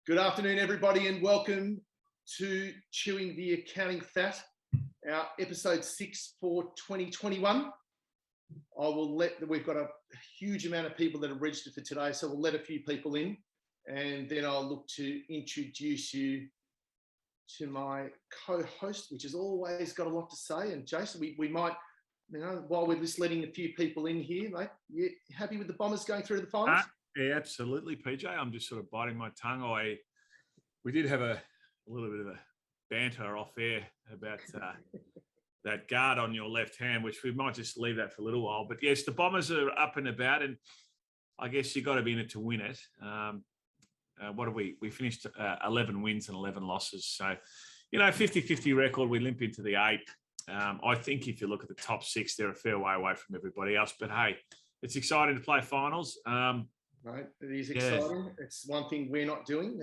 Good afternoon, everybody, and welcome to Chewing the Accounting Fat, our episode 6 for 2021. We've got a huge amount of people that have registered for today, so we'll let a few people in, and then I'll look to introduce you to my co-host, which has always got a lot to say. And Jason, we might, while we're just letting a few people in here, mate, you happy with the Bombers going through to the finals? Yeah, absolutely, PJ. I'm just sort of biting my tongue. We did have a little bit of a banter off air about that guard on your left hand, which we might just leave that for a little while. But yes, the Bombers are up and about, and I guess you got to be in it to win it. What have we finished 11 wins and 11 losses. So, 50-50 record, we limp into the 8. I think if you look at the top 6, they're a fair way away from everybody else. But hey, it's exciting to play finals. Right, it is exciting. Yeah. It's one thing we're not doing,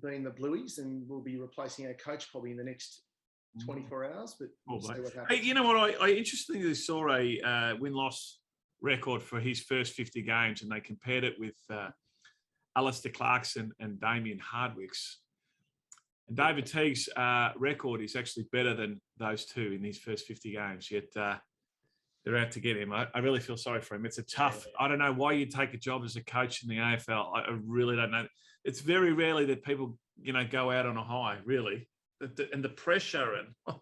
being the Blueies, and we'll be replacing our coach probably in the next 24 hours. But we'll see what happens. Hey, you know what? I interestingly saw a win-loss record for his first 50 games, and they compared it with Alistair Clarkson and Damien Hardwick's. And David Teague's record is actually better than those two in his first 50 games. Yet they're out to get him. I really feel sorry for him. It's a tough. I don't know why you take a job as a coach in the AFL. I really don't know. It's very rarely that people, go out on a high. Really, and the pressure and.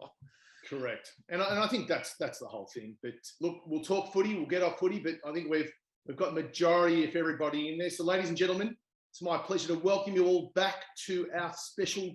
Correct, and I think that's the whole thing. But look, we'll talk footy. We'll get off footy, but I think we've got majority of everybody in there. So, ladies and gentlemen, it's my pleasure to welcome you all back to our special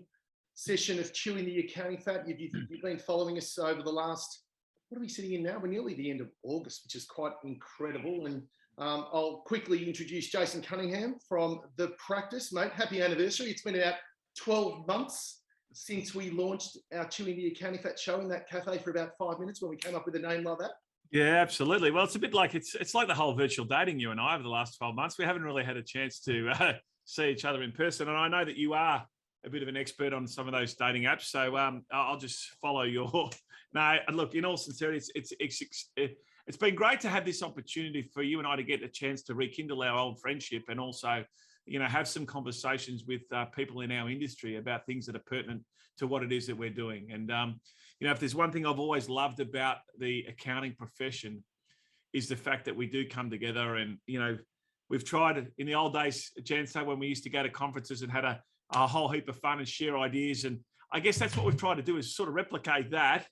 session of Chewing the Accounting Fat. You've been following us over the last. What are we sitting in now? We're nearly the end of August, which is quite incredible. And I'll quickly introduce Jason Cunningham from The Practice. Mate, happy anniversary. It's been about 12 months since we launched our Chewing the Accounting Fat show in that cafe for about 5 minutes when we came up with a name like that. Yeah, absolutely. Well, it's a bit like it's like the whole virtual dating you and I over the last 12 months. We haven't really had a chance to see each other in person. And I know that you are a bit of an expert on some of those dating apps. So I'll just follow your... No, look, in all sincerity, it's been great to have this opportunity for you and I to get a chance to rekindle our old friendship and also, have some conversations with people in our industry about things that are pertinent to what it is that we're doing. And, if there's one thing I've always loved about the accounting profession is the fact that we do come together and, we've tried in the old days, Janso, when we used to go to conferences and had a whole heap of fun and share ideas. And I guess that's what we've tried to do is sort of replicate that.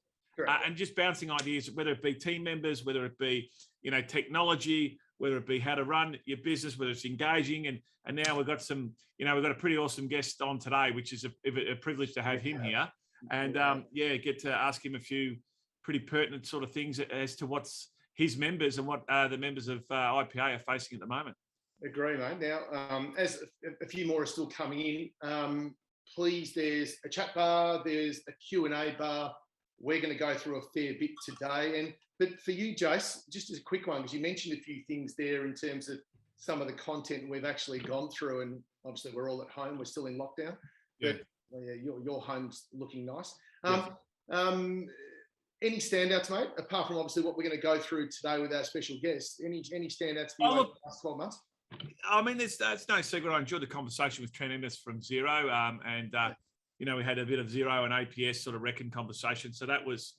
And just bouncing ideas, whether it be team members, whether it be, technology, whether it be how to run your business, whether it's engaging. And now we've got we've got a pretty awesome guest on today, which is a privilege to have him here. And get to ask him a few pretty pertinent sort of things as to what's his members and what the members of IPA are facing at the moment. Agree, mate. Now, as a few more are still coming in, please, there's a chat bar, there's a Q&A bar. We're going to go through a fair bit today. But for you, Jace, just as a quick one, because you mentioned a few things there in terms of some of the content we've actually gone through, and obviously we're all at home, we're still in lockdown. Yeah. But your home's looking nice. Yeah. Any standouts, mate, apart from obviously what we're going to go through today with our special guest? Any standouts for you over the last 12 months? I mean, it's no secret. I enjoyed the conversation with Trent Ennis from Xero, and we had a bit of Xero and APS sort of reckon conversation, so that was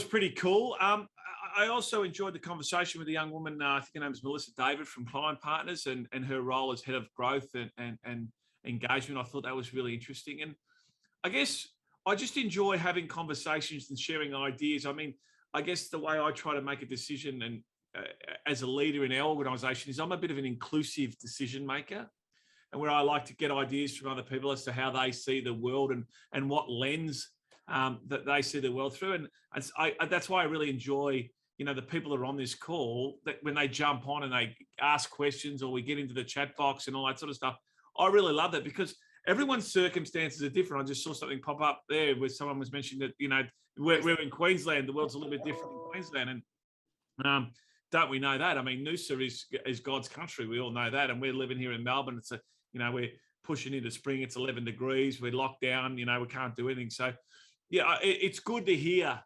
pretty cool. I also enjoyed the conversation with a young woman. I think her name is Melissa David from Client Partners, and her role as head of growth and engagement. I thought that was really interesting, and I guess I just enjoy having conversations and sharing ideas. I mean, I guess the way I try to make a decision and as a leader in our organisation is I'm a bit of an inclusive decision maker, and where I like to get ideas from other people as to how they see the world and what lens that they see the world through. And that's why I really enjoy, the people that are on this call, that when they jump on and they ask questions or we get into the chat box and all that sort of stuff, I really love that because everyone's circumstances are different. I just saw something pop up there where someone was mentioning that, we're in Queensland, the world's a little bit different in Queensland. And don't we know that? I mean, Noosa is God's country. We all know that. And we're living here in Melbourne. It's we're pushing into spring. It's 11 degrees. We're locked down. We can't do anything. So, yeah, it's good to hear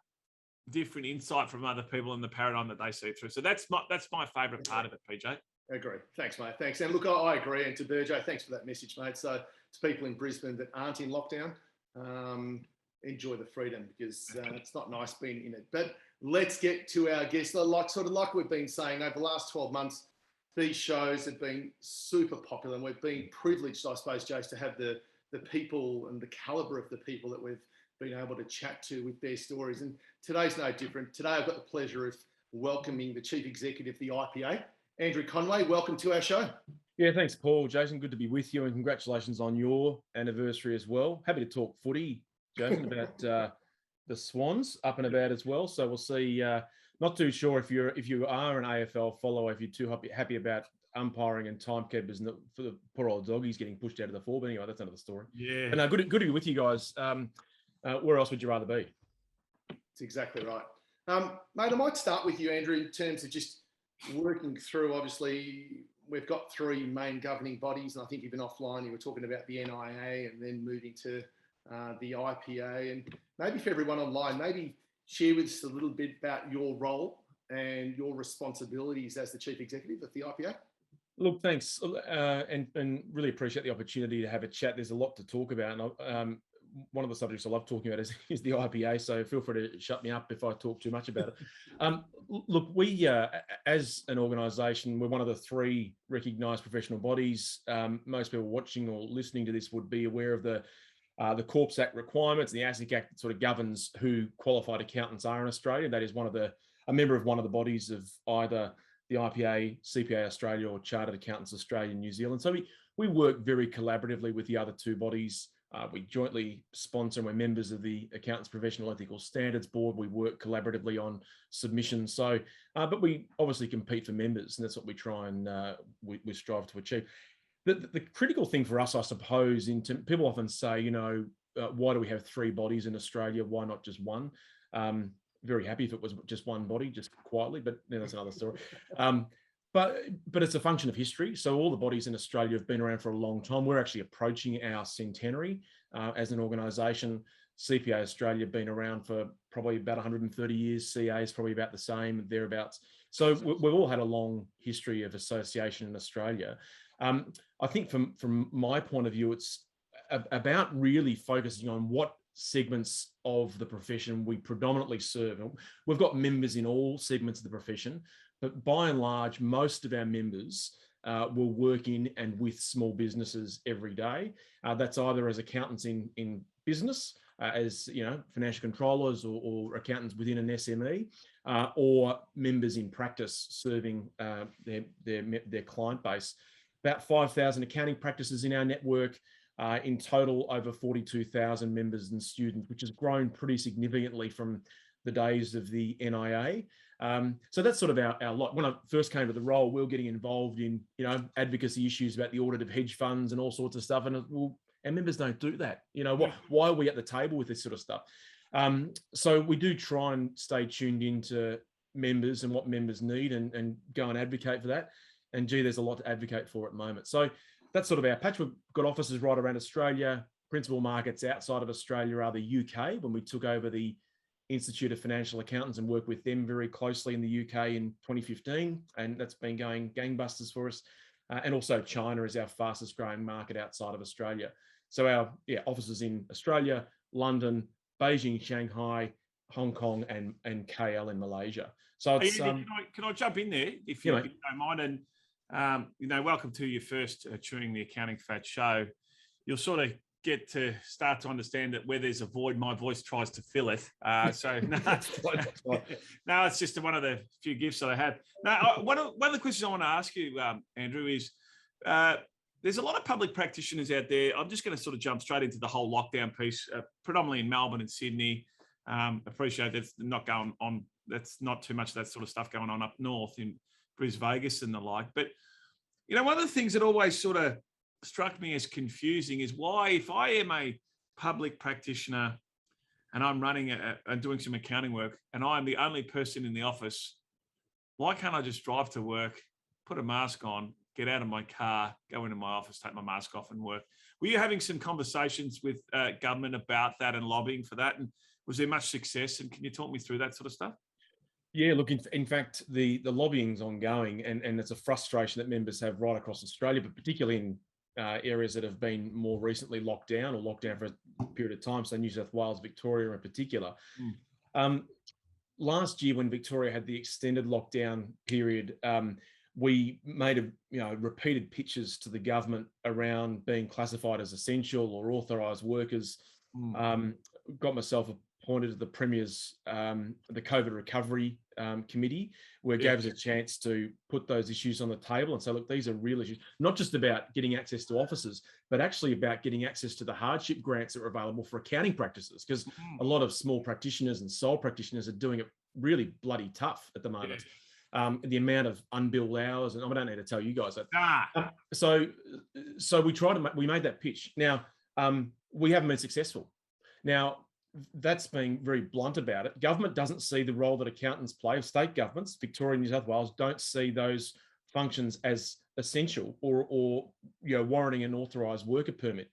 different insight from other people and the paradigm that they see through. So that's my favourite part of it, PJ. Agree. Thanks, mate. Thanks. And look, I agree. And to Burjo, thanks for that message, mate. So to people in Brisbane that aren't in lockdown, enjoy the freedom, because it's not nice being in it. But let's get to our guests. Like we've been saying over the last 12 months, these shows have been super popular, and we've been privileged, I suppose, Jace, to have the people and the caliber of the people that we've been able to chat to with their stories. And today's no different. Today I've got the pleasure of welcoming the Chief Executive of the IPA, Andrew Conway. Welcome to our show. Yeah, thanks, Paul. Jason, good to be with you, and congratulations on your anniversary as well. Happy to talk footy, Jason, about the Swans up and about as well. So we'll see. Not too sure if you are an AFL follower, if you're too happy about umpiring and timekeepers and for the poor old doggies getting pushed out of the four. But anyway, that's another story. Yeah. But no, good to be with you guys. Where else would you rather be? That's exactly right. Mate, I might start with you, Andrew, in terms of just working through, obviously, we've got three main governing bodies, and I think even offline you were talking about the NIA and then moving to the IPA. And maybe for everyone online, maybe share with us a little bit about your role and your responsibilities as the Chief Executive of the IPA. Look, thanks, and really appreciate the opportunity to have a chat. There's a lot to talk about, and one of the subjects I love talking about is the IPA, so feel free to shut me up if I talk too much about it. Look, we, as an organisation, we're one of the three recognised professional bodies. Most people watching or listening to this would be aware of the Corps Act requirements, the ASIC Act that sort of governs who qualified accountants are in Australia. That is a member of one of the bodies of either the IPA, CPA Australia, or Chartered Accountants Australia and New Zealand. So we work very collaboratively with the other two bodies. We jointly sponsor, and we're members of the Accountants Professional Ethical Standards Board. We work collaboratively on submissions. So, but we obviously compete for members, and that's what we try and we strive to achieve. The critical thing for us, I suppose, people often say, why do we have three bodies in Australia? Why not just one? Very happy if it was just one body, just quietly, but that's another story. But it's a function of history. So all the bodies in Australia have been around for a long time. We're actually approaching our centenary as an organisation. CPA Australia been around for probably about 130 years. CA is probably about the same, thereabouts. So we've all had a long history of association in Australia. I think from my point of view, it's about really focusing on what segments of the profession we predominantly serve. We've got members in all segments of the profession, but by and large, most of our members will work in and with small businesses every day. That's either as accountants in business, as financial controllers or accountants within an SME, or members in practice serving their client base. About 5,000 accounting practices in our network. In total, over 42,000 members and students, which has grown pretty significantly from the days of the NIA. So that's sort of our lot. When I first came to the role, we were getting involved in, advocacy issues about the audit of hedge funds and all sorts of stuff. And our members don't do that. Why are we at the table with this sort of stuff? So we do try and stay tuned into members and what members need and go and advocate for that. And there's a lot to advocate for at the moment. So that's sort of our patch. We've got offices right around Australia. Principal markets outside of Australia are the UK, when we took over the Institute of Financial Accountants and worked with them very closely in the UK in 2015. And that's been going gangbusters for us. And also China is our fastest growing market outside of Australia. So our offices in Australia, London, Beijing, Shanghai, Hong Kong, and KL in Malaysia. So it's, can I jump in there if you don't mind? And welcome to your first Chewing the Accounting Fat show. You'll sort of get to start to understand that where there's a void, my voice tries to fill it. No, it's just one of the few gifts that I have. Now, one of the questions I want to ask you, Andrew, is there's a lot of public practitioners out there. I'm just going to sort of jump straight into the whole lockdown piece, predominantly in Melbourne and Sydney. Appreciate that's not going on. That's not too much of that sort of stuff going on up north in Brisbane, Vegas and the like. But, one of the things that always sort of struck me as confusing is why, if I am a public practitioner and I'm running and doing some accounting work and I'm the only person in the office, why can't I just drive to work, put a mask on, get out of my car, go into my office, take my mask off and work? Were you having some conversations with government about that and lobbying for that? And was there much success? And can you talk me through that sort of stuff? Yeah, look, in fact, the lobbying's ongoing, and it's a frustration that members have right across Australia, but particularly in areas that have been more recently locked down or locked down for a period of time. So New South Wales, Victoria in particular. Um, Last year, when Victoria had the extended lockdown period, we made repeated pitches to the government around being classified as essential or authorised workers. Got myself appointed to the Premier's the COVID Recovery Committee, where it gave us a chance to put those issues on the table and say, look, these are real issues, not just about getting access to offices, but actually about getting access to the hardship grants that are available for accounting practices, because a lot of small practitioners and sole practitioners are doing it really bloody tough at the moment. The amount of unbilled hours, and I don't need to tell you guys that. So we made that pitch. Now, we haven't been successful. Now, that's being very blunt about it. Government doesn't see the role that accountants play. State governments, Victoria and New South Wales, don't see those functions as essential or warranting an authorised worker permit.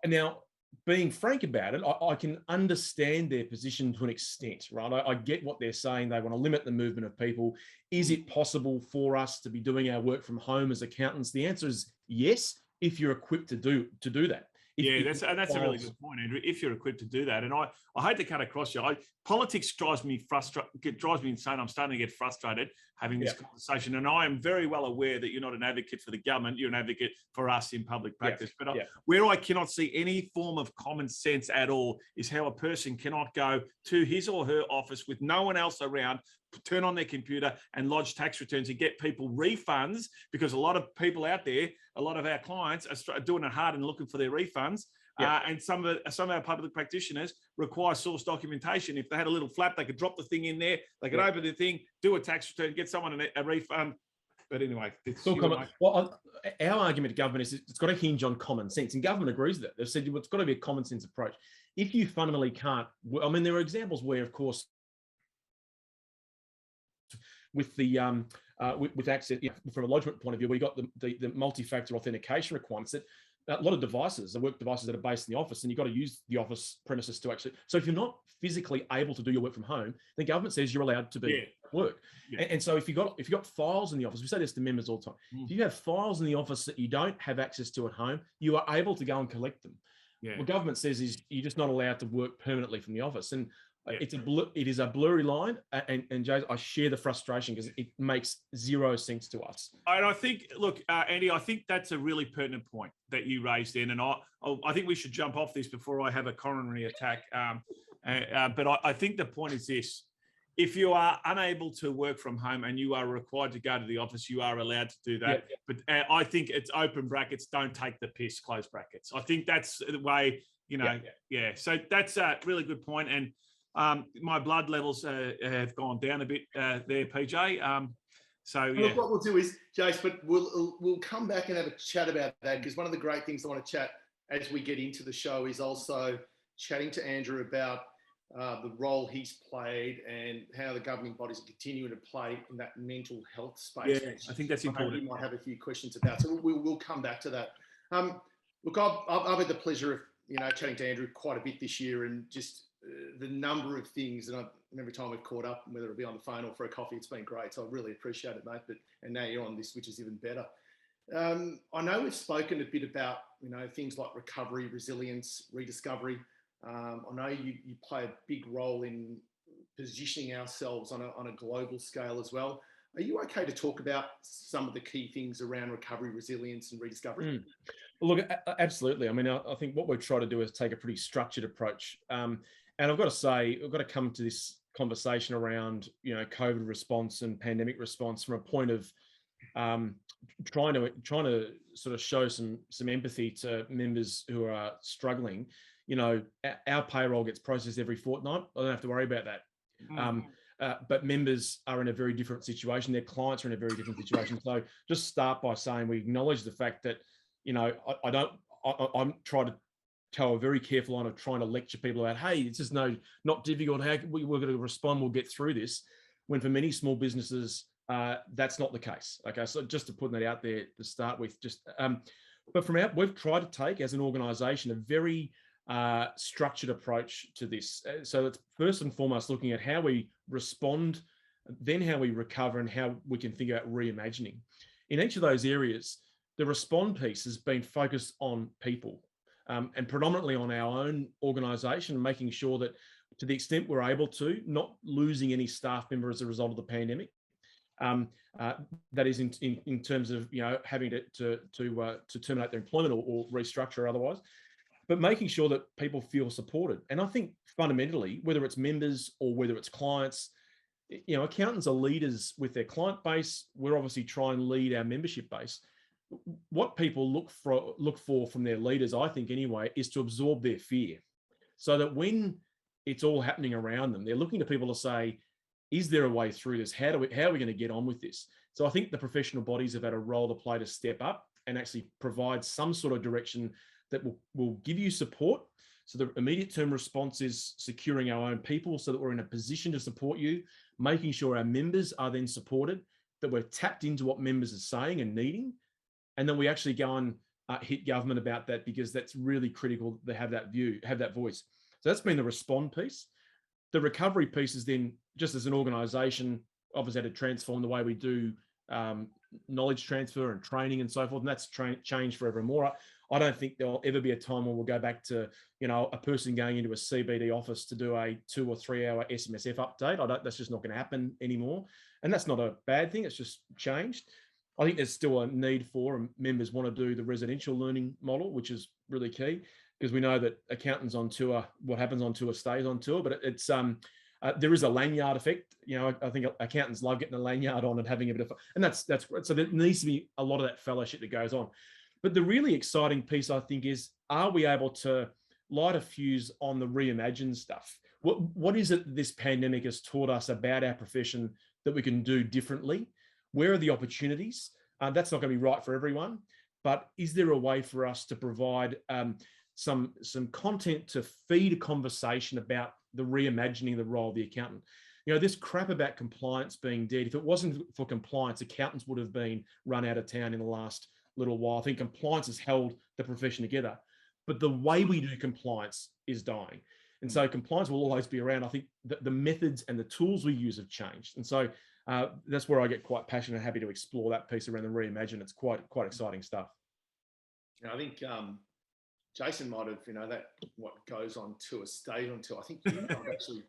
Now, being frank about it, I can understand their position to an extent, right? I get what they're saying. They want to limit the movement of people. Is it possible for us to be doing our work from home as accountants? The answer is yes, if you're equipped to do that. That's a really good point, Andrew. If you're equipped to do that, and I hate to cut across you, politics drives me insane. I'm starting to get frustrated having this conversation, and I am very well aware that you're not an advocate for the government; you're an advocate for us in public practice. But where I cannot see any form of common sense at all is how a person cannot go to his or her office with no one else around, turn on their computer and lodge tax returns and get people refunds, because a lot of people out there, a lot of our clients are doing it hard and looking for their refunds. And some of our public practitioners require source documentation. If they had a little flap, they could drop the thing in there, they could open the thing, do a tax return, get someone a refund. But anyway, our argument to government is it's got to hinge on common sense, and government agrees with that. They've said it's got to be a common sense approach. If you fundamentally can't, there are examples where, of course, with the with access from a lodgement point of view, we got the multi-factor authentication requirements that a lot of devices, the work devices that are based in the office, and you've got to use the office premises to actually. So if you're not physically able to do your work from home, the government says you're allowed to be at work. And so if you got files in the office, we say this to members all the time. If you have files in the office that you don't have access to at home, you are able to go and collect them. What government says is you're just not allowed to work permanently from the office, and it is a blurry line, and Jay, I share the frustration because it makes zero sense to us. And I think, look, Andy, I think that's a really pertinent point that you raised in, and I think we should jump off this before I have a coronary attack. But I think the point is this: if you are unable to work from home and you are required to go to the office, you are allowed to do that. But I think it's open brackets, don't take the piss, close brackets. I think that's the way, So that's a really good point. And my blood levels have gone down a bit there, PJ. Look, what we'll do is, Jace, but we'll come back and have a chat about that, because one of the great things I want to chat as we get into the show is also chatting to Andrew about the role he's played and how the governing bodies are continuing to play in that mental health space. Yeah, I think that's important. You might have a few questions about, so we'll come back to that. Look, I've had the pleasure of chatting to Andrew quite a bit this year, and just the number of things, and every time we've caught up, whether it be on the phone or for a coffee, it's been great. So I really appreciate it, mate. And now you're on this, which is even better. I know we've spoken a bit about things like recovery, resilience, rediscovery. I know you play a big role in positioning ourselves on a global scale as well. Are you okay to talk about some of the key things around recovery, resilience, and rediscovery? Look, absolutely. I mean, I think what we're trying to do is take a pretty structured approach. And I've got to say, we've got to come to this conversation around, COVID response and pandemic response from a point of trying to sort of show some empathy to members who are struggling. Our payroll gets processed every fortnight. I don't have to worry about that. But members are in a very different situation. Their clients are in a very different situation. So just start by saying we acknowledge the fact that, I'm trying to toe a very careful line of trying to lecture people about, hey, it's just not difficult. How we're going to respond? We'll get through this. When for many small businesses, that's not the case. Okay, so just to put that out there to start with, but we've tried to take as an organisation a very structured approach to this. So it's first and foremost looking at how we respond, then how we recover, and how we can think about reimagining. In each of those areas, the respond piece has been focused on people, and predominantly on our own organisation, making sure that to the extent we're able to, not losing any staff member as a result of the pandemic. That is in terms of having to terminate their employment or restructure otherwise, but making sure that people feel supported. And I think fundamentally, whether it's members or whether it's clients, accountants are leaders with their client base. We're obviously trying to lead our membership base. What people look for from their leaders, I think anyway, is to absorb their fear, so that when it's all happening around them, they're looking to people to say, is there a way through this? How are we going to get on with this? So I think the professional bodies have had a role to play to step up and actually provide some sort of direction that will give you support. So the immediate term response is securing our own people so that we're in a position to support you, making sure our members are then supported, that we're tapped into what members are saying and needing, and then we actually go and hit government about that, because that's really critical to have that view, have that voice. So that's been the respond piece. The recovery piece is then, just as an organisation, obviously had to transform the way we do knowledge transfer and training and so forth, and that's changed forevermore. I don't think there'll ever be a time when we'll go back to, a person going into a CBD office to do a 2 or 3 hour SMSF update. That's just not going to happen anymore. And that's not a bad thing. It's just changed. I think there's still a need for, and members want to do the residential learning model, which is really key, because we know that accountants on tour, what happens on tour stays on tour, but it's there is a lanyard effect. I think accountants love getting a lanyard on and having a bit of fun. And that's so there needs to be a lot of that fellowship that goes on. But the really exciting piece, I think, is, are we able to light a fuse on the reimagine stuff? What is it this pandemic has taught us about our profession that we can do differently? Where are the opportunities? That's not going to be right for everyone, but is there a way for us to provide some content to feed a conversation about the reimagining the role of the accountant? This crap about compliance being dead, if it wasn't for compliance, accountants would have been run out of town in the last little while. I think compliance has held the profession together, but the way we do compliance is dying. And so compliance will always be around. I think that the methods and the tools we use have changed. And so that's where I get quite passionate and happy to explore that piece around the reimagine. It's quite exciting stuff. I think Jason might have, that what goes on tour stays on tour. I think you might have actually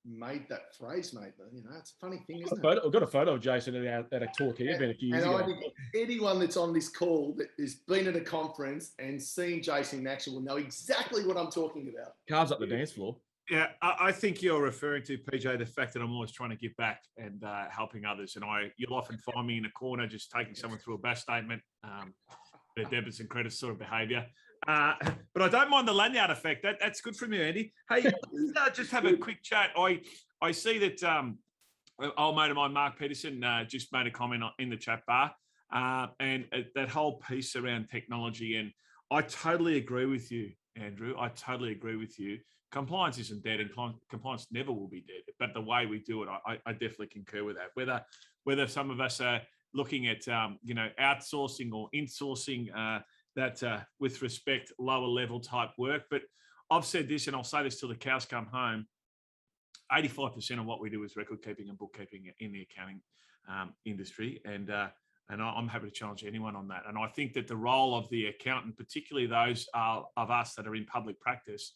made that phrase, mate. It's a funny thing, isn't it? I've got a photo of Jason at a talk here a few years ago. I think anyone that's on this call that has been at a conference and seen Jason in action will know exactly what I'm talking about. Carves up the dance floor. Yeah, I think you're referring to, PJ, the fact that I'm always trying to give back and helping others. And you'll often find me in a corner just taking someone through a BAS statement, their debits and credits sort of behaviour. But I don't mind the lanyard effect. That's good from you, Andy. Hey, let's just have a quick chat. I see that old mate of mine, Mark Peterson, just made a comment in the chat bar, and that whole piece around technology. And I totally agree with you, Andrew. I totally agree with you. Compliance isn't dead, and compliance never will be dead. But the way we do it, I definitely concur with that. Whether some of us are looking at outsourcing or insourcing that with respect lower level type work. But I've said this, and I'll say this till the cows come home. 85% of what we do is record keeping and bookkeeping in the accounting industry, and I'm happy to challenge anyone on that. And I think that the role of the accountant, particularly those of us that are in public practice,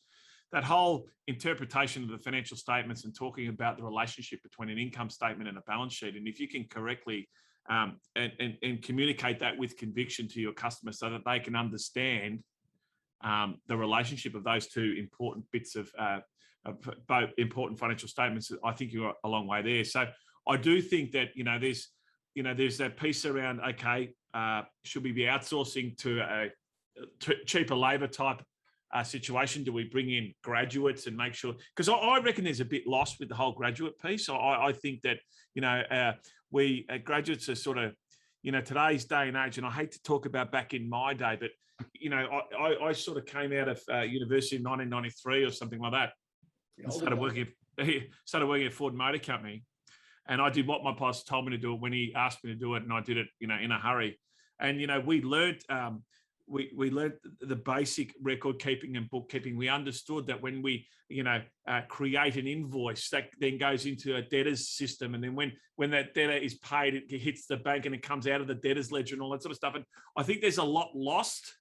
that whole interpretation of the financial statements and talking about the relationship between an income statement and a balance sheet, and if you can correctly and communicate that with conviction to your customers so that they can understand the relationship of those two important bits of both important financial statements, I think you're a long way there. So I do think that there's that piece around, okay, should we be outsourcing to a cheaper labour type situation? Do we bring in graduates and make sure? Because I reckon there's a bit lost with the whole graduate piece. I think that we graduates are sort of today's day and age, and I hate to talk about back in my day, but I sort of came out of university in 1993 or something like that. And started working at Ford Motor Company, and I did what my boss told me to do when he asked me to do it, and I did it in a hurry. And we learnt we learned the basic record keeping and bookkeeping. We understood that when we, create an invoice, that then goes into a debtors system, and then when that debtor is paid, it hits the bank and it comes out of the debtors ledger and all that sort of stuff. And I think there's a lot lost.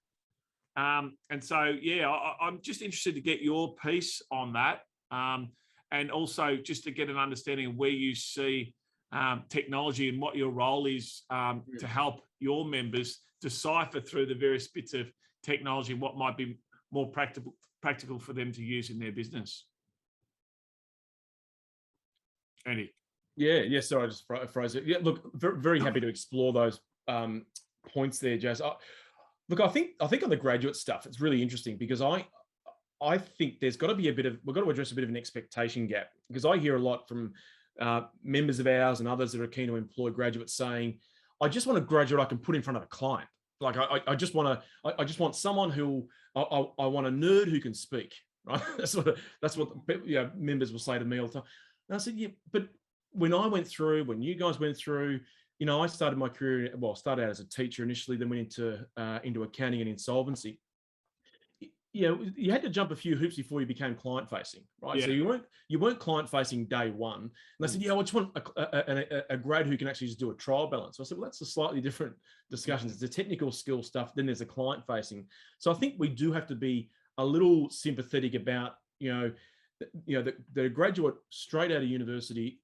And so, yeah, I'm just interested to get your piece on that, and also just to get an understanding of where you see technology and what your role is to help your members decipher through the various bits of technology and what might be more practical for them to use in their business. Andy. Yeah. Sorry, I just froze it. Yeah, look, very happy to explore those points there, Jazz. Look, I think on the graduate stuff, it's really interesting because I think there's got to be we've got to address a bit of an expectation gap, because I hear a lot from members of ours and others that are keen to employ graduates saying, I just want a graduate I can put in front of a client. Like I just want someone who I want a nerd who can speak, right? That's what members will say to me all the time. And I said, yeah, but when you guys went through, I started my career, started out as a teacher initially, then went into accounting and insolvency. You had to jump a few hoops before you became client facing, right? Yeah. So you weren't client facing day one. And I said, I just want a grad who can actually just do a trial balance. So I said, well, that's a slightly different discussion. It's the technical skill stuff. Then there's a client facing. So I think we do have to be a little sympathetic about, the graduate straight out of university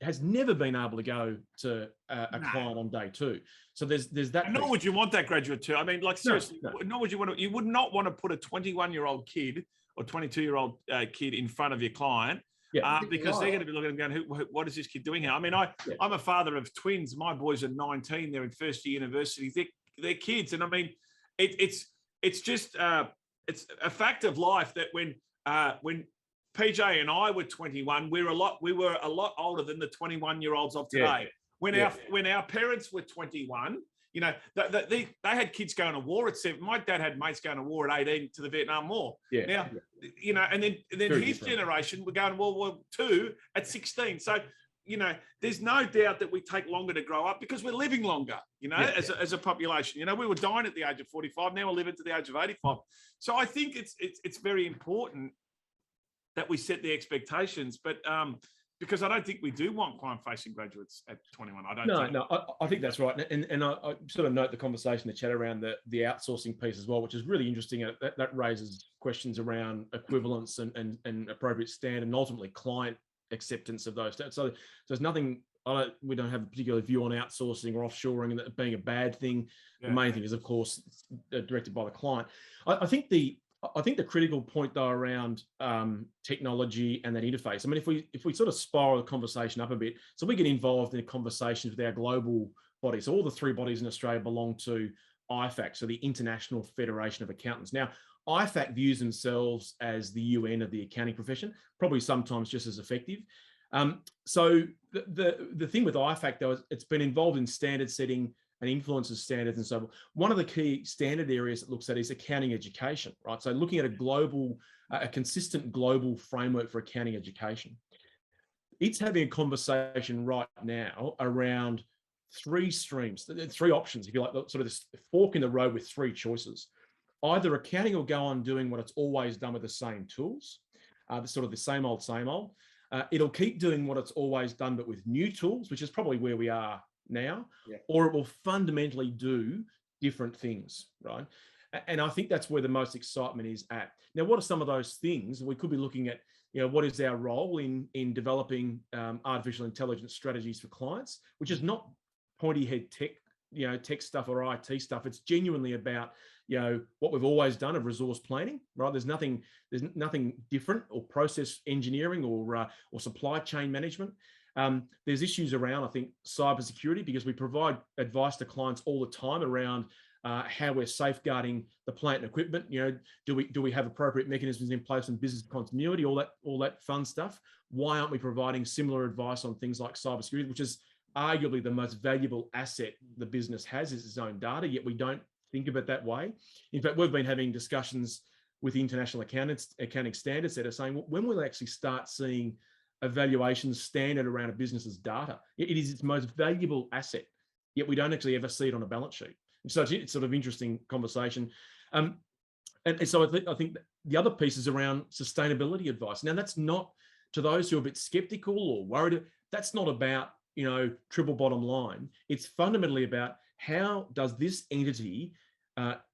has never been able to go to a client on day two. So there's that. And nor would you want that graduate to. I mean, like seriously, nor would you you would not want to put a 21-year-old kid or 22-year-old kid in front of your client. Because they're going to be looking and going, what is this kid doing here? I mean, I'm a father of twins. My boys are 19. They're in first year university. They're kids. And I mean, it's just it's a fact of life that when PJ and I were 21, we were a lot older than the 21-year-olds of today. Yeah. When our parents were 21, they had kids going to war at 7. My dad had mates going to war at 18 to the Vietnam War. Yeah. Now, and then his generation were going to World War II at 16. So, there's no doubt that we take longer to grow up because we're living longer, as a population. We were dying at the age of 45. Now we're living to the age of 85. So I think it's very important that we set the expectations, but because I don't think we do want client-facing graduates at 21. I think that's right, and I sort of note the conversation, the chat around the outsourcing piece as well, which is really interesting. That raises questions around equivalence and appropriate standard, and ultimately client acceptance of those. So there's nothing. We don't have a particular view on outsourcing or offshoring and that being a bad thing. Yeah. The main thing is, of course, directed by the client. I think the critical point though around technology and that interface. I mean, if we sort of spiral the conversation up a bit, so we get involved in conversations with our global bodies. So all the 3 bodies in Australia belong to IFAC, so the International Federation of Accountants. Now, IFAC views themselves as the UN of the accounting profession, probably sometimes just as effective. So the thing with IFAC though is it's been involved in standard setting and influences standards and so on. One of the key standard areas it looks at is accounting education, right? So looking at a consistent global framework for accounting education. It's having a conversation right now around 3 streams, 3 options, if you like, sort of this fork in the road with 3 choices. Either accounting will go on doing what it's always done with the same tools, sort of the same old. It'll keep doing what it's always done, but with new tools, which is probably where we are now, or it will fundamentally do different things, right? And I think that's where the most excitement is at. Now, what are some of those things? We could be looking at, what is our role in developing artificial intelligence strategies for clients, which is not pointy head tech stuff or IT stuff. It's genuinely about, what we've always done of resource planning, right? There's nothing different, or process engineering or supply chain management. There's issues around, I think, cybersecurity, because we provide advice to clients all the time around how we're safeguarding the plant and equipment. Do we have appropriate mechanisms in place and business continuity, all that fun stuff? Why aren't we providing similar advice on things like cybersecurity, which is arguably the most valuable asset the business has, is its own data, yet we don't think of it that way. In fact, we've been having discussions with the international accounting standards that are saying, when will we actually start seeing evaluation standard around a business's data? It is its most valuable asset, yet we don't actually ever see it on a balance sheet. such it's sort of interesting conversation. And so I think the other piece is around sustainability advice. Now, that's not, to those who are a bit skeptical or worried, that's not about, triple bottom line. It's fundamentally about how does this entity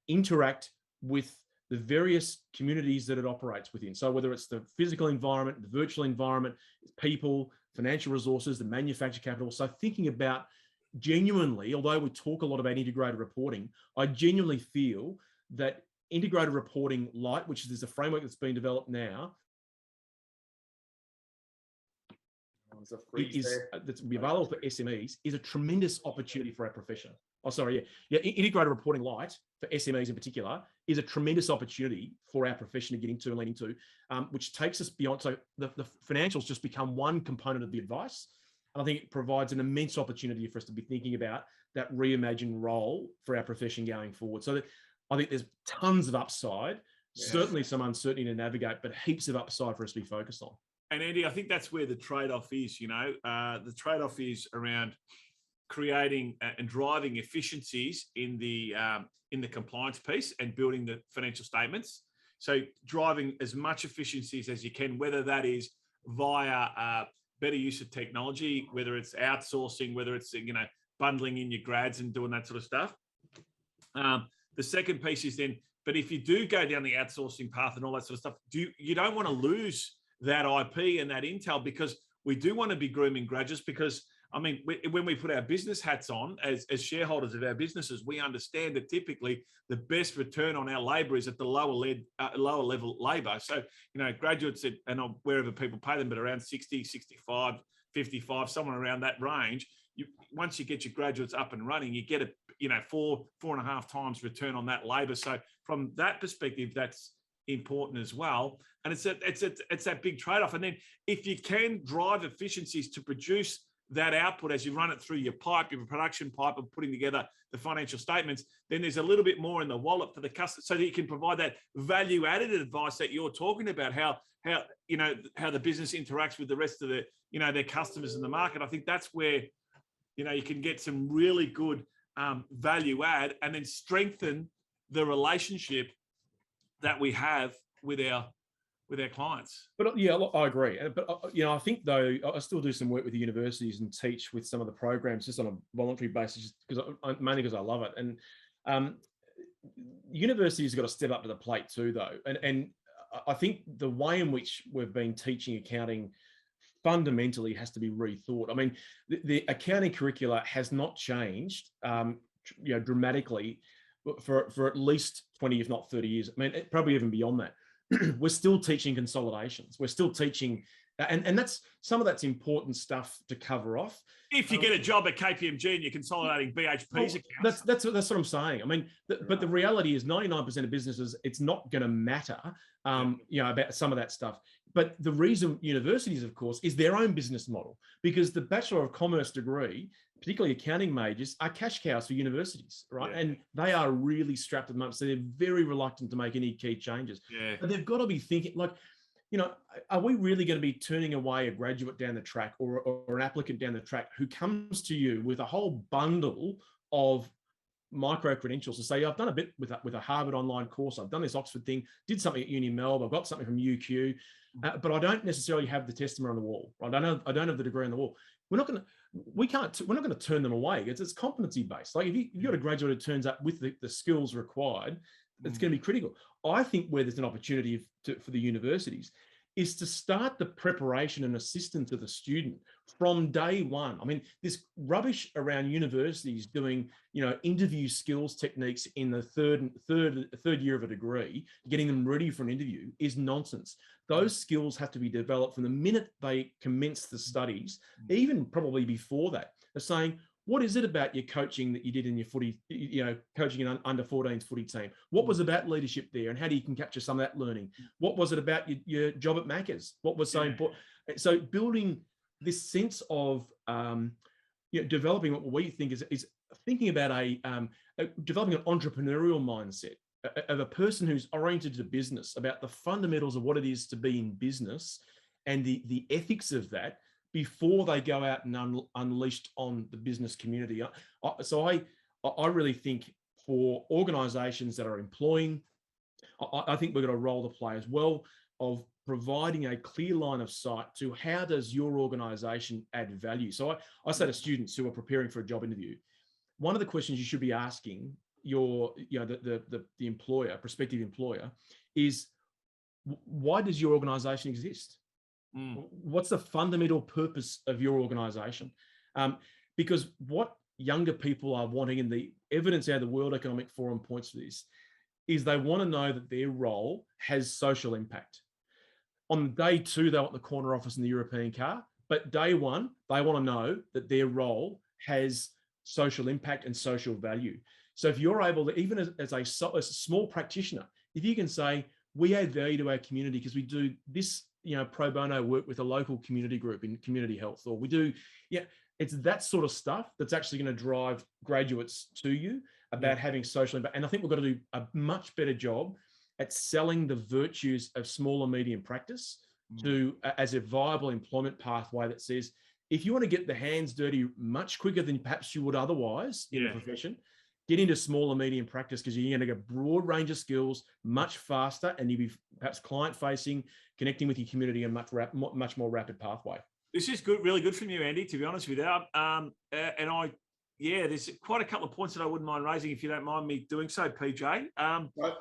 interact with the various communities that it operates within. So whether it's the physical environment, the virtual environment, people, financial resources, the manufactured capital. So thinking about genuinely, although we talk a lot about integrated reporting, I genuinely feel that integrated reporting light, which is a framework that's been developed now, that's available for SMEs, is a tremendous opportunity for our profession. Integrated reporting light for SMEs in particular is a tremendous opportunity for our profession to get into and lean into, which takes us beyond. So the financials just become one component of the advice. And I think it provides an immense opportunity for us to be thinking about that reimagined role for our profession going forward. So I think there's tons of upside, certainly some uncertainty to navigate, but heaps of upside for us to be focused on. And Andy, I think that's where the trade-off is, the trade-off is around creating and driving efficiencies in the compliance piece and building the financial statements. So driving as much efficiencies as you can, whether that is via better use of technology, whether it's outsourcing, whether it's, bundling in your grads and doing that sort of stuff. The second piece is then, but if you do go down the outsourcing path and all that sort of stuff, you don't want to lose that IP and that intel, because we do want to be grooming graduates, because when we put our business hats on as shareholders of our businesses, we understand that typically the best return on our labor is at the lower level labor. So, graduates and wherever people pay them, but around 60, 65, 55, somewhere around that range, once you get your graduates up and running, you get 4.5 times return on that labor. So from that perspective, that's important as well. And it's that big trade-off. And then if you can drive efficiencies to produce that output as you run it through your production pipe of putting together the financial statements, then there's a little bit more in the wallet for the customer, so that you can provide that value-added advice that you're talking about, how the business interacts with the rest of their customers in the market. I think that's where you can get some really good value add, and then strengthen the relationship that we have with our clients. But yeah, I agree. But I think though, I still do some work with the universities and teach with some of the programs just on a voluntary basis, mainly because I love it. And universities have got to step up to the plate too, though. And I think the way in which we've been teaching accounting fundamentally has to be rethought. I mean, the accounting curricula has not changed, dramatically for at least 20, if not 30 years. I mean, probably even beyond that. We're still teaching consolidations. We're still teaching, and that's some of that's important stuff to cover off. If you get a job at KPMG and you're consolidating BHP's accounts, that's what I'm saying. I mean, but the reality is, 99% of businesses, it's not going to matter, about some of that stuff. But the reason universities, of course, is their own business model, because the Bachelor of Commerce degree, particularly accounting majors, are cash cows for universities, right? Yeah. And they are really strapped at the moment, so they're very reluctant to make any key changes. Yeah. But they've got to be thinking, like, are we really going to be turning away a graduate down the track or an applicant down the track who comes to you with a whole bundle of micro credentials to say, I've done a bit with a Harvard online course, I've done this Oxford thing, did something at Uni Melb, I've got something from UQ, but I don't necessarily have the testimony on the wall. Right? I don't have the degree on the wall. We're not going to turn them away. It's competency based. Like if you've got a graduate who turns up with the skills required, it's going to be critical. I think where there's an opportunity for the universities is to start the preparation and assistance of the student from day one. I mean, this rubbish around universities doing, interview skills techniques in the third year of a degree, getting them ready for an interview, is nonsense. Those skills have to be developed from the minute they commence the studies, even probably before that. They're saying, what is it about your coaching that you did in your footy, coaching an under 14s footy team? What was about leadership there, and how do you can capture some of that learning? What was it about your job at Macca's? What was so important? So building this sense of developing what we think is thinking about developing an entrepreneurial mindset of a person who's oriented to business, about the fundamentals of what it is to be in business and the ethics of that, before they go out and unleashed on the business community. So I really think for organisations that are employing, I think we're going to roll the play as well of providing a clear line of sight to how does your organisation add value. So I say to students who are preparing for a job interview, one of the questions you should be asking the employer, prospective employer, is why does your organisation exist? What's the fundamental purpose of your organisation? Because what younger people are wanting, and the evidence out of the World Economic Forum points to this, is they want to know that their role has social impact. On day two, they want the corner office in the European car, but day one, they want to know that their role has social impact and social value. So if you're able to, even as a small practitioner, if you can say, we add value to our community because we do this, pro bono work with a local community group in community health, or we do, it's that sort of stuff that's actually going to drive graduates to you about having social impact. And I think we've got to do a much better job at selling the virtues of small and medium practice as a viable employment pathway that says, if you want to get the hands dirty much quicker than perhaps you would otherwise in a profession, get into small and medium practice because you're going to get a broad range of skills much faster, and you'll be perhaps client-facing, connecting with your community in a much more rapid pathway. This is good, really good from you, Andy, to be honest with you. There's quite a couple of points that I wouldn't mind raising if you don't mind me doing so, PJ. Right.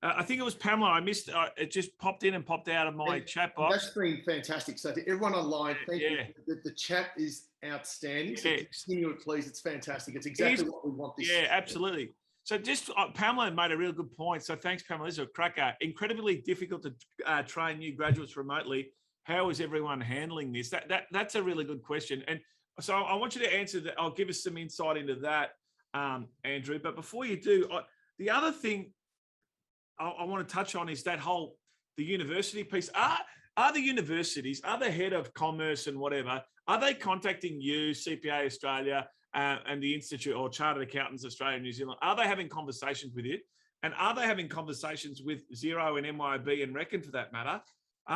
I think it was Pamela. I missed. It just popped in and popped out of my chat box. That's been fantastic. So to everyone online, thank you. The chat is outstanding. So continue it, please. It's fantastic. It's exactly what we want. Yeah, absolutely. So just Pamela made a real good point. So thanks, Pamela. This is a cracker. Incredibly difficult to train new graduates remotely. How is everyone handling this? That's a really good question. And so I want you to answer that. I'll give us some insight into that, Andrew. But before you do, the other thing I want to touch on is that the university piece. Are the universities, are the head of commerce and whatever, are they contacting you, CPA Australia, and the Institute or Chartered Accountants Australia and New Zealand? Are they having conversations with you? And are they having conversations with Xero and MYOB and Reckon for that matter?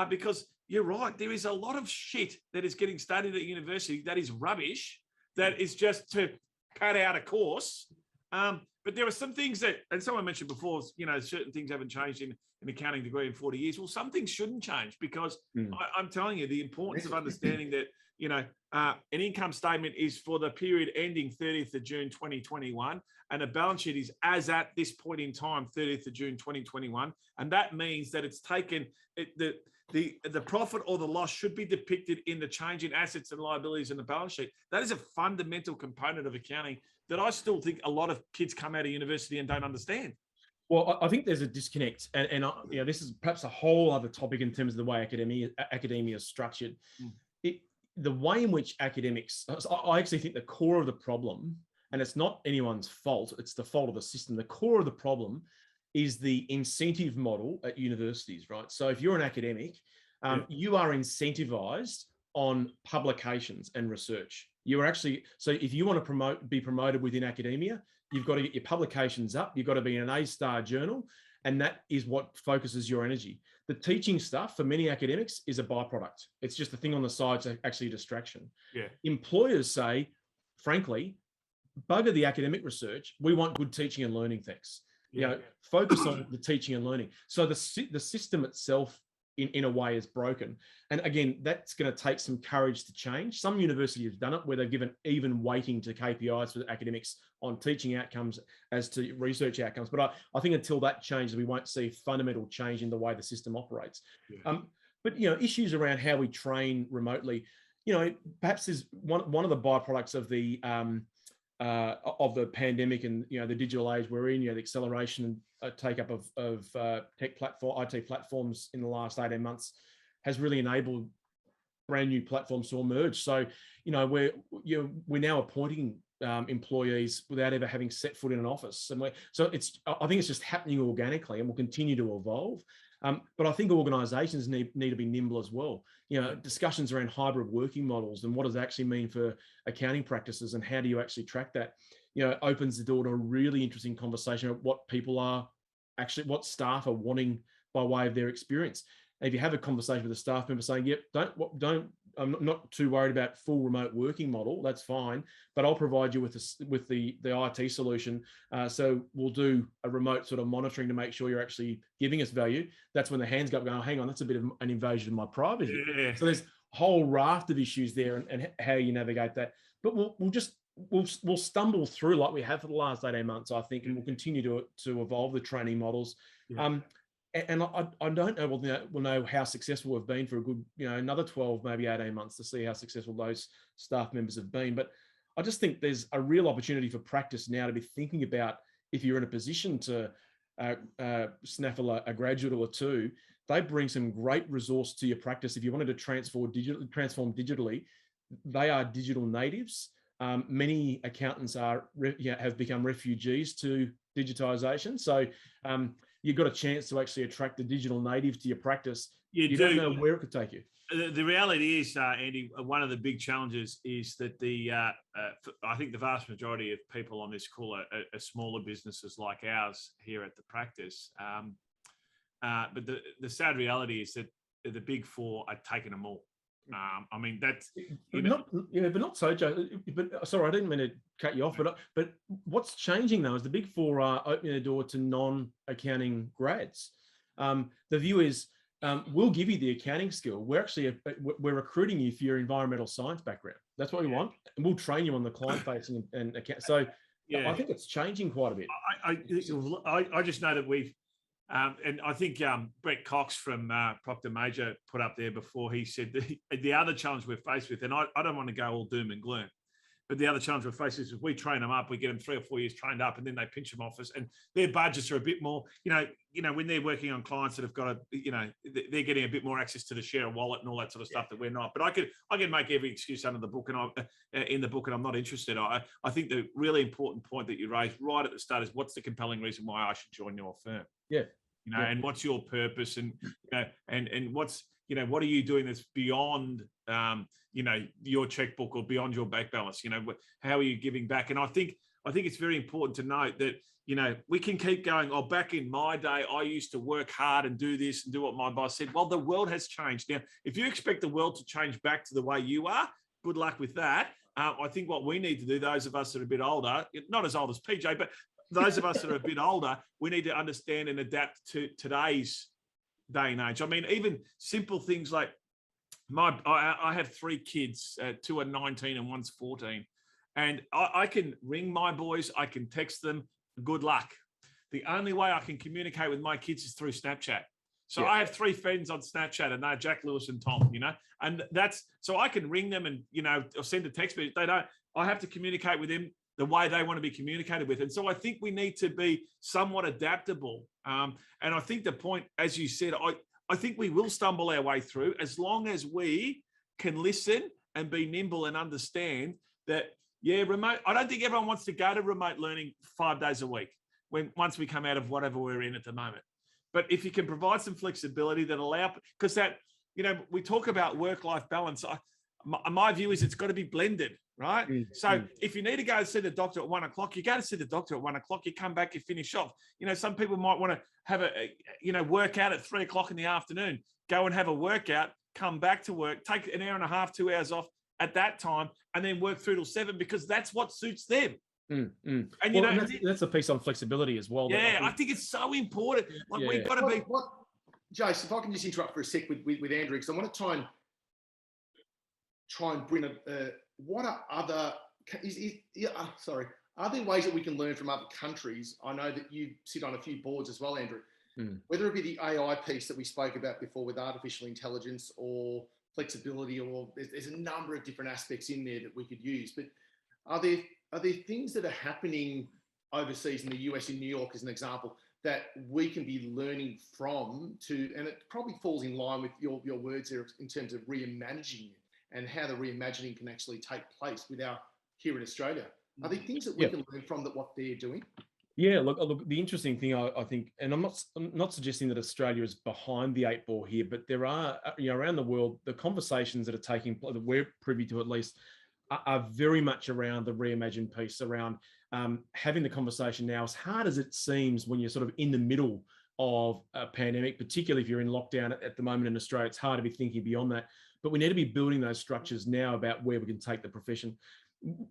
Because you're right, there is a lot of shit that is getting studied at university that is rubbish, that is just to pad out a course. But there are some things that, and someone mentioned before, certain things haven't changed in an accounting degree in 40 years. Well, some things shouldn't change because I'm telling you the importance of understanding that, an income statement is for the period ending 30th of June, 2021, and a balance sheet is as at this point in time, 30th of June, 2021. And that means that it's taken, the profit or the loss should be depicted in the change in assets and liabilities in the balance sheet. That is a fundamental component of accounting that I still think a lot of kids come out of university and don't understand. Well, I think there's a disconnect, and this is perhaps a whole other topic in terms of the way academia is structured. The way in which academics, I actually think the core of the problem, and it's not anyone's fault, it's the fault of the system. The core of the problem is the incentive model at universities, right? So if you're an academic, you are incentivized on publications and research. You are actually, so if you want to be promoted within academia, you've got to get your publications up, you've got to be in an A-star journal, and that is what focuses your energy. The teaching stuff for many academics is a byproduct. It's just a thing on the side, it's actually a distraction. Employers say, frankly, bugger the academic research, we want good teaching and learning things. Focus on the teaching and learning. So the system itself in a way is broken. And again, that's going to take some courage to change. Some universities have done it where they've given even weighting to KPIs for academics on teaching outcomes as to research outcomes. But I think until that changes, we won't see fundamental change in the way the system operates. But issues around how we train remotely, perhaps is one of the byproducts of the pandemic and the digital age we're in, the acceleration and take up of IT platforms in the last 18 months has really enabled brand new platforms to emerge. So we're now appointing employees without ever having set foot in an office, and I think it's just happening organically and will continue to evolve. But I think organisations need to be nimble as well. Discussions around hybrid working models and what does it actually mean for accounting practices and how do you actually track that, opens the door to a really interesting conversation of what staff are wanting by way of their experience. And if you have a conversation with a staff member saying, "Yep, don't I'm not too worried about full remote working model. That's fine, but I'll provide you with the IT solution. So we'll do a remote sort of monitoring to make sure you're actually giving us value. That's when the hands go up, going, oh, hang on, that's a bit of an invasion of my privacy. Yeah. So there's a whole raft of issues there, and how you navigate that. But we'll stumble through like we have for the last 18 months, I think, and we'll continue to evolve the training models. Yeah. And I don't know, we'll know how successful we've been for a good, another 12, maybe 18 months to see how successful those staff members have been. But I just think there's a real opportunity for practice now to be thinking about, if you're in a position to snaffle a graduate or two, they bring some great resource to your practice. If you wanted to transform digitally, they are digital natives. Many accountants have become refugees to digitization. So you've got a chance to actually attract the digital native to your practice. You don't know where it could take you. The reality is, Andy, one of the big challenges is that I think the vast majority of people on this call are smaller businesses like ours here at the practice. But the sad reality is that the big four are taking them all. I mean, that's but not so, Joe. But sorry, I didn't mean to cut you off. But what's changing though is the big four are opening the door to non-accounting grads. The view is we'll give you the accounting skill. We're recruiting you for your environmental science background. That's what we want, and we'll train you on the client facing and account. So I think it's changing quite a bit. I just know that we've. And I think Brett Cox from Proctor Major put up there before, he said the other challenge we're faced with, and I don't want to go all doom and gloom, but the other challenge we're faced with is we train them up, we get them 3 or 4 years trained up, and then they pinch them off us, and their budgets are a bit more, when they're working on clients that have got they're getting a bit more access to the share wallet and all that sort of stuff that we're not. But I can make every excuse under the book, and in the book, and I'm not interested. I think the really important point that you raised right at the start is, what's the compelling reason why I should join your firm? Yeah. And what's your purpose, and and what's what are you doing that's beyond your checkbook or beyond your bank balance? How are you giving back? And I think it's very important to note that we can keep going. Oh, back in my day, I used to work hard and do this and do what my boss said. Well, the world has changed now. If you expect the world to change back to the way you are, good luck with that. I think what we need to do, those of us that are a bit older, not as old as PJ, but those of us that are a bit older, we need to understand and adapt to today's day and age. I mean, even simple things like I have 3 kids, 2 are 19 and 1's 14. And I can ring my boys, I can text them, good luck. The only way I can communicate with my kids is through Snapchat. So I have 3 friends on Snapchat, and they're Jack, Lewis, and Tom, and that's, so I can ring them and, or send a text, but I have to communicate with them the way they want to be communicated with. And so I think we need to be somewhat adaptable. And I think the point, as you said, I think we will stumble our way through as long as we can listen and be nimble and understand that, remote, I don't think everyone wants to go to remote learning 5 days a week once we come out of whatever we're in at the moment. But if you can provide some flexibility that allow, because that, we talk about work-life balance. My view is it's got to be blended, right? Mm-hmm. So if you need to go and see the doctor at 1 o'clock, you go to see the doctor at 1 o'clock, you come back, you finish off. Some people might want to have a workout at 3 o'clock in the afternoon, go and have a workout, come back to work, take an hour and a half, 2 hours off at that time, and then work through till 7, because that's what suits them. And that's a piece on flexibility as well. Yeah, I think it's so important. Like we've got to be. Jace, if I can just interrupt for a sec with Andrew, because I want to try and bring what are other? Are there ways that we can learn from other countries? I know that you sit on a few boards as well, Andrew. Whether it be the AI piece that we spoke about before with artificial intelligence, or flexibility, or there's a number of different aspects in there that we could use. But are there things that are happening overseas in the US, in New York as an example, that we can be learning from and it probably falls in line with your words there in terms of reimagining it and how the reimagining can actually take place here in Australia? Are there things that we can learn from what they're doing? Yeah, look, the interesting thing I think, and I'm not suggesting that Australia is behind the 8 ball here, but there are, around the world, the conversations that are taking place, that we're privy to at least, are very much around the reimagine piece, around having the conversation now, as hard as it seems when you're sort of in the middle of a pandemic, particularly if you're in lockdown at the moment in Australia, it's hard to be thinking beyond that. but we need to be building those structures now about where we can take the profession.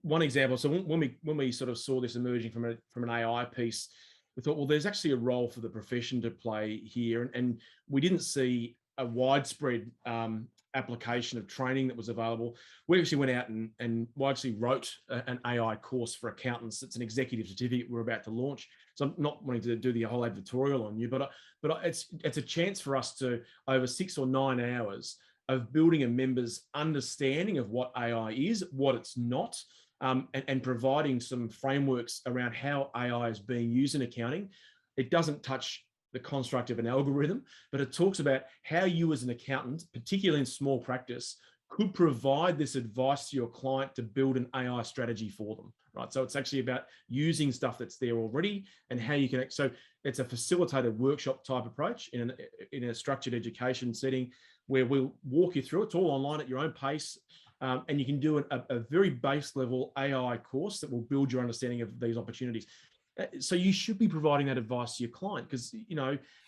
One example, so when we sort of saw this emerging from an AI piece, we thought, well, there's actually a role for the profession to play here, and we didn't see a widespread application of training that was available. We actually went out and actually wrote an AI course for accountants. It's an executive certificate we're about to launch. So I'm not wanting to do the whole advertorial on you, but it's a chance for us to, over 6 or 9 hours, of building a member's understanding of what AI is, what it's not, and providing some frameworks around how AI is being used in accounting. It doesn't touch the construct of an algorithm, but it talks about how you as an accountant, particularly in small practice, could provide this advice to your client to build an AI strategy for them, right? So it's actually about using stuff that's there already and how you can, so it's a facilitated workshop type approach in a structured education setting where we'll walk you through. It's all online at your own pace. And you can do a very base level AI course that will build your understanding of these opportunities. So you should be providing that advice to your client, because,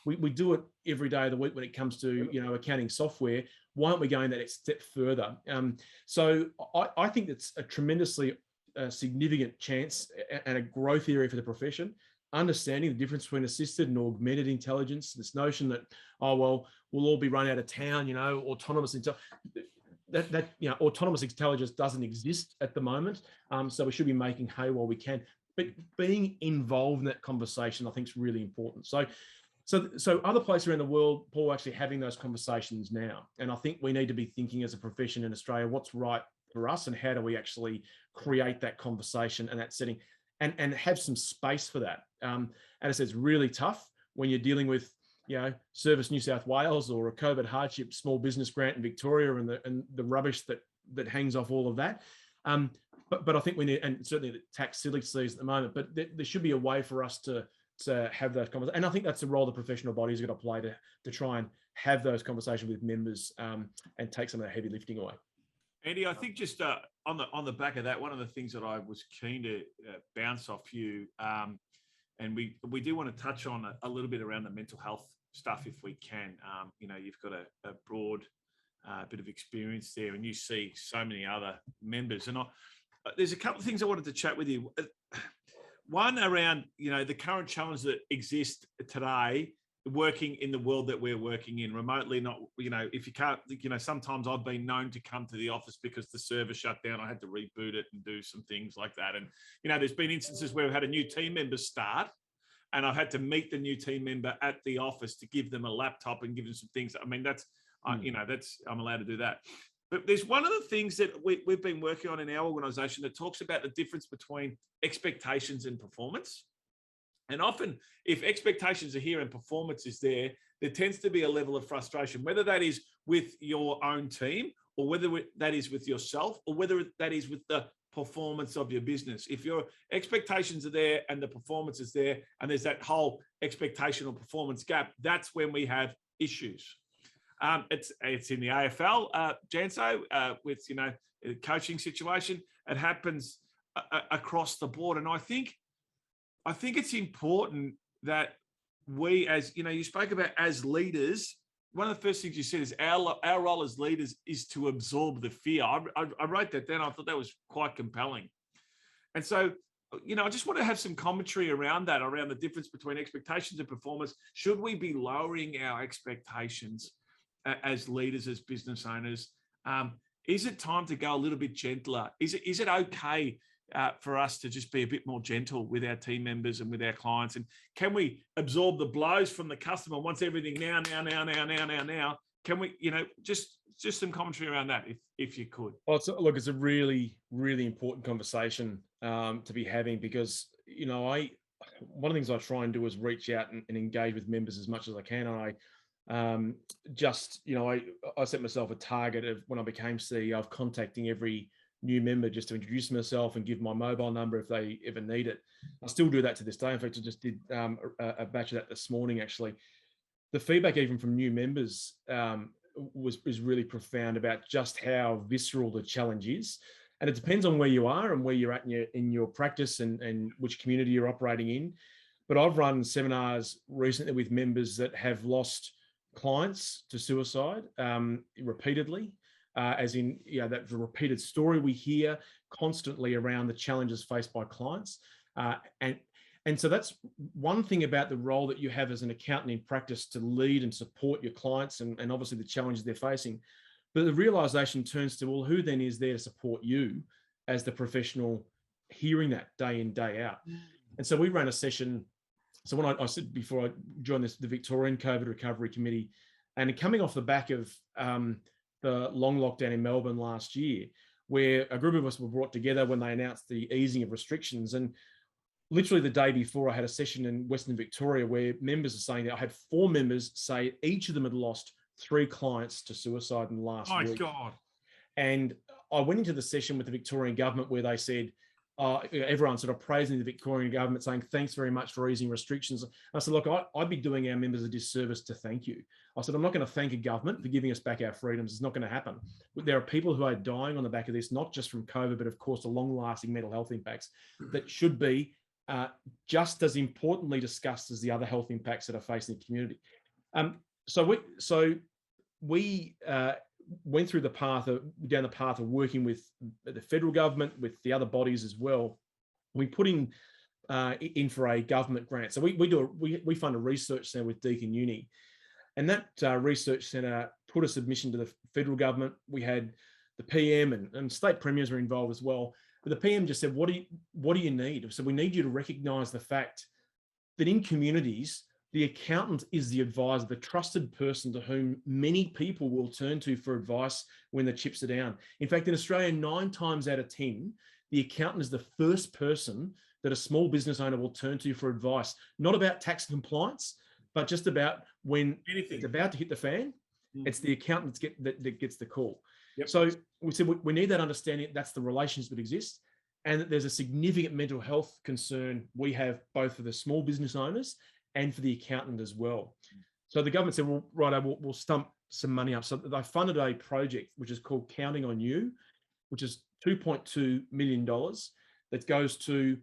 we do it every day of the week when it comes to, accounting software. Why aren't we going that step further? So I think that's a tremendously significant chance and a growth area for the profession. Understanding the difference between assisted and augmented intelligence, this notion that, we'll all be run out of town, autonomous intelligence. Autonomous intelligence doesn't exist at the moment. So we should be making hay while we can. But being involved in that conversation, I think, is really important. So other places around the world, Paul, are actually having those conversations now. And I think we need to be thinking as a profession in Australia, what's right for us and how do we actually create that conversation and that setting and have some space for that. And I said, it's really tough when you're dealing with, Service New South Wales or a COVID hardship small business grant in Victoria and the rubbish that hangs off all of that. But I think we need, and certainly the tax silixies at the moment, but there should be a way for us to have those conversations. And I think that's the role the professional bodies are going to play to try and have those conversations with members and take some of the heavy lifting away. Andy, I think just on the back of that, one of the things that I was keen to bounce off you, and we do want to touch on a little bit around the mental health stuff if we can. You've got a broad bit of experience there, and you see so many other members. And there's a couple of things I wanted to chat with you. One around, the current challenge that exists today, working in the world that we're working in remotely, not, if you can't, sometimes I've been known to come to the office because the server shut down. I had to reboot it and do some things like that. And, there's been instances where we've had a new team member start and I've had to meet the new team member at the office to give them a laptop and give them some things. I mean, I'm allowed to do that. But there's one of the things that we've been working on in our organisation that talks about the difference between expectations and performance. And often, if expectations are here and performance is there, there tends to be a level of frustration, whether that is with your own team or whether that is with yourself or whether that is with the performance of your business. If your expectations are there and the performance is there and there's that whole expectation or performance gap, that's when we have issues. It's in the AFL, Janso, with, a coaching situation. It happens across the board. And I think it's important that we, as, you spoke about as leaders, one of the first things you said is our role as leaders is to absorb the fear. I wrote that down. I thought that was quite compelling. And so, I just want to have some commentary around that, around the difference between expectations and performance. Should we be lowering our expectations as leaders, as business owners? Is it time to go a little bit gentler? Is it okay for us to just be a bit more gentle with our team members and with our clients? And can we absorb the blows from the customer, wants everything now? Can we, just some commentary around that, if you could? Well, it's a really, really important conversation to be having, because, one of the things I try and do is reach out and engage with members as much as I can. And I set myself a target of, when I became CEO, of contacting every new member just to introduce myself and give my mobile number if they ever need it. I still do that to this day. In fact, I just did a batch of that this morning, actually. The feedback even from new members was really profound about just how visceral the challenge is. And it depends on where you are and where you're at in your practice and which community you're operating in. But I've run seminars recently with members that have lost clients to suicide repeatedly. as in, that's a repeated story we hear constantly around the challenges faced by clients. And so that's one thing about the role that you have as an accountant in practice, to lead and support your clients and obviously the challenges they're facing. But the realization turns to, well, who then is there to support you as the professional hearing that day in, day out? And so we ran a session. So when I said before I joined the Victorian COVID Recovery Committee, and coming off the back of the long lockdown in Melbourne last year, where a group of us were brought together when they announced the easing of restrictions. And literally the day before, I had a session in Western Victoria where members are saying that I had 4 members say each of them had lost 3 clients to suicide in the last week. My God. And I went into the session with the Victorian government where they said, everyone sort of praising the Victorian government, saying, thanks very much for easing restrictions. And I said, look, I'd be doing our members a disservice to thank you. I said, I'm not going to thank a government for giving us back our freedoms. It's not going to happen. There are people who are dying on the back of this, not just from COVID, but of course the long-lasting mental health impacts that should be just as importantly discussed as the other health impacts that are facing the community. So we went through down the path of working with the federal government, with the other bodies as well. We put in for a government grant. So we fund a research centre with Deakin Uni, and that research centre put a submission to the federal government. We had the PM and state premiers were involved as well. But the PM just said, what do you need? So we need you to recognise the fact that in communities, the accountant is the advisor, the trusted person to whom many people will turn to for advice when the chips are down. In fact, in Australia, 9 times out of 10, the accountant is the first person that a small business owner will turn to for advice, not about tax compliance, but just about when it's about to hit the fan, it's the accountant that gets the call. Yep. So we said we need that understanding. That's the relations that exist, and that there's a significant mental health concern we have both for the small business owners and for the accountant as well. So the government said, well, right, we'll stump some money up. So they funded a project which is called Counting on You, which is $2.2 million that goes to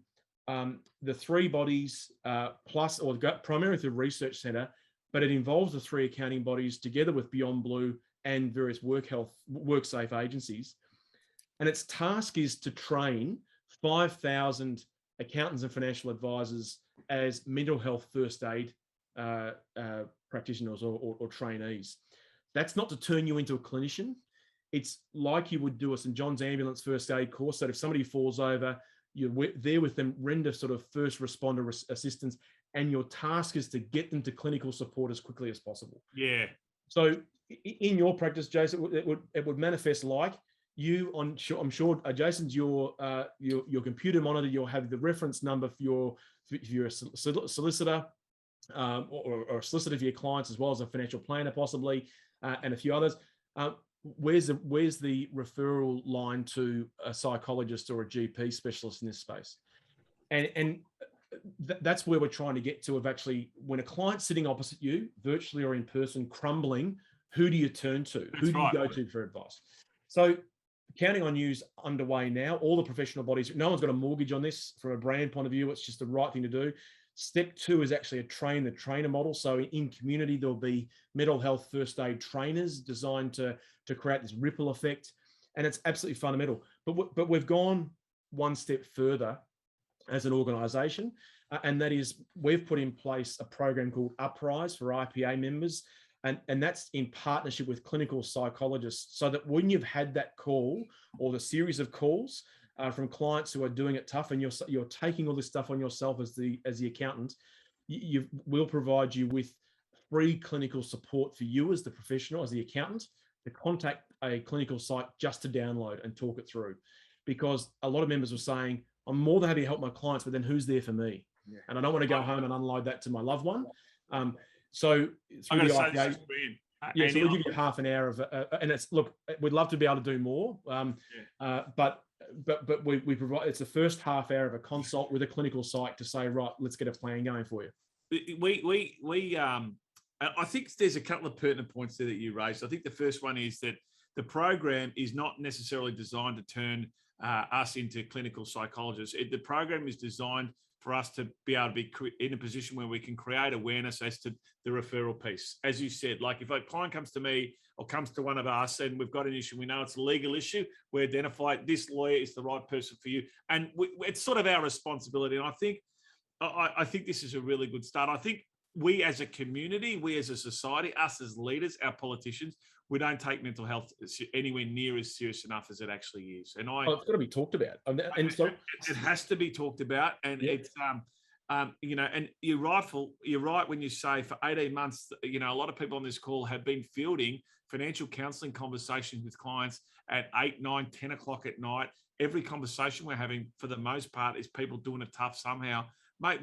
the 3 bodies plus, or primarily through the research centre, but it involves the 3 accounting bodies together with Beyond Blue and various WorkSafe agencies. And its task is to train 5,000 accountants and financial advisors as mental health first aid practitioners or trainees. That's not to turn you into a clinician. It's like you would do a St. John's ambulance first aid course, that if somebody falls over, you're there with them, render sort of first responder assistance, and your task is to get them to clinical support as quickly as possible. Yeah. So in your practice, Jason, it would manifest like you I'm sure, Jason's your computer monitor. You'll have the reference number for your solicitor or a solicitor for your clients, as well as a financial planner possibly, and a few others. Where's the referral line to a psychologist or a GP specialist in this space? And that's where we're trying to get to, of actually, when a client's sitting opposite you, virtually or in person, crumbling, who do you turn to? Who do you go to for advice? So Counting on You's underway now. All the professional bodies, no one's got a mortgage on this from a brand point of view. It's just the right thing to do. Step 2 is actually a train the trainer model. So in community, there'll be mental health first aid trainers designed to create this ripple effect. And it's absolutely fundamental. But we've gone one step further as an organisation, and that is we've put in place a program called Uprise for IPA members. And that's in partnership with clinical psychologists, so that when you've had that call or the series of calls from clients who are doing it tough, and you're taking all this stuff on yourself as the accountant, we'll provide you with free clinical support for you as the professional, as the accountant, to contact a clinical site just to download and talk it through. Because a lot of members were saying, I'm more than happy to help my clients, but then who's there for me? Yeah. And I don't want to go home and unload that to my loved one. So through the IPA, so we'll give you half an hour of, and it's, look, we'd love to be able to do more, but we provide, it's the first half hour of a consult with a clinical psych to say, right, let's get a plan going for you. I think there's a couple of pertinent points there that you raised. I think the first one is that the program is not necessarily designed to turn us into clinical psychologists. The program is designed for us to be able to be in a position where we can create awareness as to the referral piece. As you said, like if a client comes to me or comes to one of us and we've got an issue, we know it's a legal issue, we identify this lawyer is the right person for you. And it's sort of our responsibility. And I think this is a really good start. I think we as a community, we as a society, us as leaders, our politicians, we don't take mental health anywhere near as serious enough as it actually is. And it's got to be talked about. And so it has to be talked about. And it's, you know, and you're right when you say for 18 months, you know, a lot of people on this call have been fielding financial counselling conversations with clients at 8, 9, 10 o'clock at night. Every conversation we're having, for the most part, is people doing it tough somehow. Mate,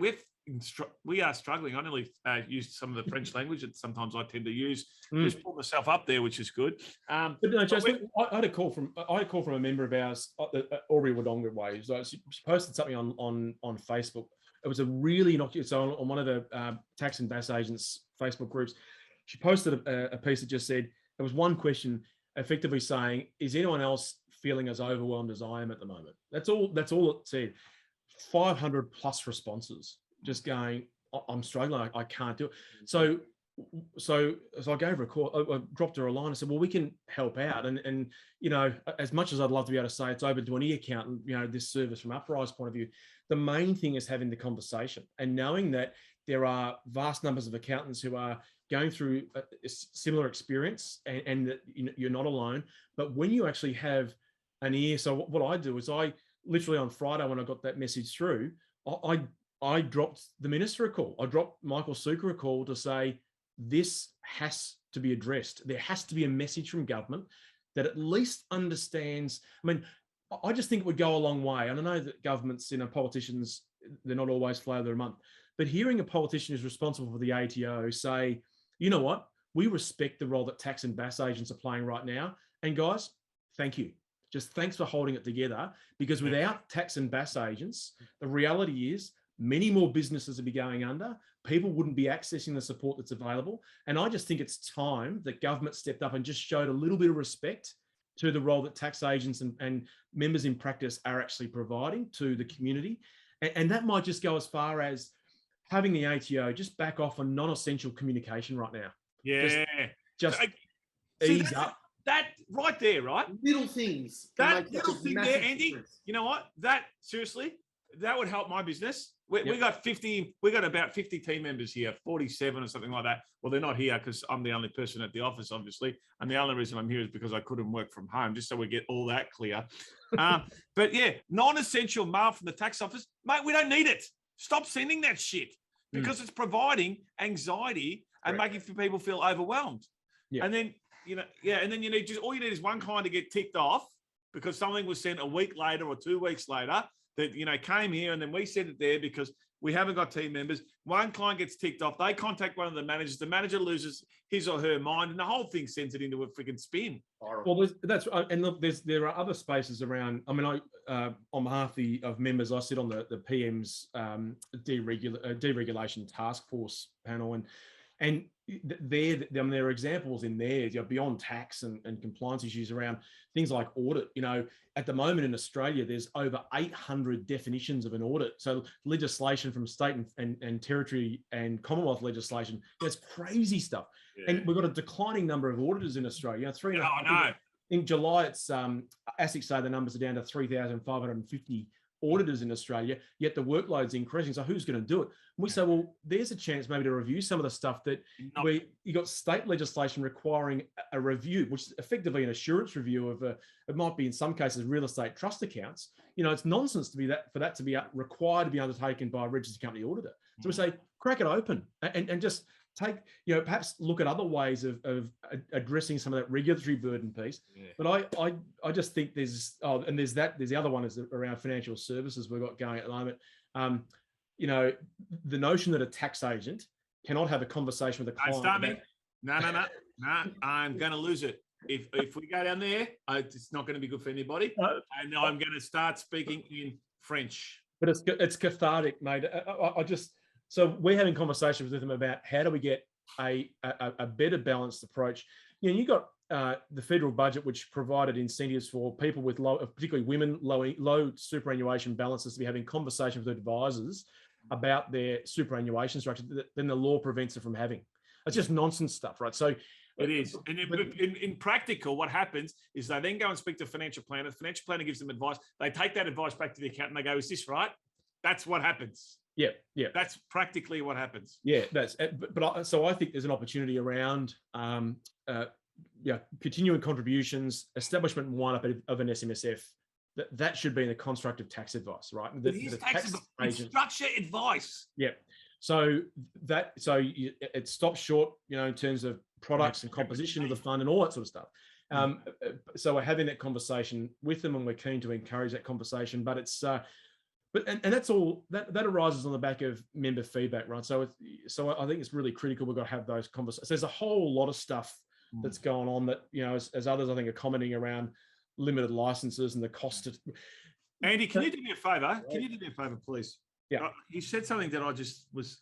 we are struggling. I nearly used some of the French language that sometimes I tend to use. Just pull myself up there, which is good. But no, Jason, I had a call from a member of ours, Aubrey Wodonga Way. So she posted something on Facebook. It was a really innocuous. So on one of the tax and BAS agents Facebook groups, she posted a piece that just said there was one question, effectively saying, "Is anyone else feeling as overwhelmed as I am at the moment?" That's all it said. 500 plus responses, just going, "I'm struggling. I can't do it." So I gave her a call. I dropped her a line. I said, "Well, we can help out." And you know, as much as I'd love to be able to say it's open to any accountant, you know, this service from Uprise point of view, the main thing is having the conversation and knowing that there are vast numbers of accountants who are going through a similar experience, and that you're not alone. But when you actually have an ear, so what I do is I literally on Friday when I got that message through, I dropped the minister a call. I dropped Michael Suker a call to say, this has to be addressed. There has to be a message from government that at least understands. I mean, I just think it would go a long way. And I know that governments, you know, politicians, they're not always flavor of the month, but hearing a politician who's responsible for the ATO say, you know what, we respect the role that tax and BAS agents are playing right now. And guys, thank you. Just thanks for holding it together, because without tax and BAS agents, the reality is many more businesses would be going under. People wouldn't be accessing the support that's available. And I just think it's time that government stepped up and just showed a little bit of respect to the role that tax agents and members in practice are actually providing to the community. And that might just go as far as having the ATO just back off on non-essential communication right now. Yeah. Just ease up. That right there, right? Little things. That little thing there, Andy. Difference. You know what? That seriously, that would help my business. We got 50. We got about 50 team members here, 47 or something like that. Well, they're not here because I'm the only person at the office, obviously, and the only reason I'm here is because I couldn't work from home. Just so we get all that clear. But yeah, non-essential mail from the tax office, mate. We don't need it. Stop sending that shit because it's providing anxiety and making people feel overwhelmed. Yeah. And then and then you need all you need is one client to get ticked off because something was sent a week later or 2 weeks later that, you know, came here, and then we sent it there because we haven't got team members. One client gets ticked off. They contact one of the managers. The manager loses his or her mind, and the whole thing sends it into a freaking spin. Well, that's right. And look, there are other spaces around. I mean, on behalf of members, I sit on the PM's deregulation task force panel, and there are examples in there, you know, beyond tax and compliance issues around things like audit. You know, at the moment in Australia, there's over 800 definitions of an audit. So legislation from state and territory and Commonwealth legislation, that's crazy stuff. Yeah. And we've got a declining number of auditors in Australia. You know, I know. In July, it's ASIC say the numbers are down to 3,550 auditors in Australia, yet the workload's increasing. So who's going to do it? And we say, well, there's a chance maybe to review some of the stuff that you got state legislation requiring a review, which is effectively an assurance review of it might be in some cases real estate trust accounts. You know, it's nonsense for that to be required to be undertaken by a registered company auditor. So we say, crack it open and just take, you know, perhaps look at other ways of addressing some of that regulatory burden piece. Yeah. But I just think there's the other one is around financial services we've got going at the moment. You know, the notion that a tax agent cannot have a conversation with a client. Don't start me. No, I'm going to lose it. If we go down there, it's not going to be good for anybody. And I'm going to start speaking in French. But it's cathartic, mate. So we're having conversations with them about how do we get a better balanced approach. You know, you got the federal budget, which provided incentives for people with low, particularly women, low superannuation balances, to be having conversations with advisors about their superannuation structure than the law prevents it from having. It's just nonsense stuff, right? So it is. And in practical, what happens is they then go and speak to a financial planner. The financial planner gives them advice. They take that advice back to the accountant. They go, is this right? That's what happens. Yeah. That's practically what happens. Yeah, so I think there's an opportunity around continuing contributions, establishment and wind-up of an SMSF. That should be in the constructive tax advice, right? The tax agent, structure advice. Yeah. So it stops short, in terms of products and composition of the fund and all that sort of stuff. So we're having that conversation with them, and we're keen to encourage that conversation. But it's and that's all that arises on the back of member feedback, right? So I think it's really critical. We've got to have those conversations. There's a whole lot of stuff that's going on that, as others I think are commenting around limited licenses and the cost of. Andy, can you do me a favor? Right. Can you do me a favor, please? Yeah. You said something that I just was,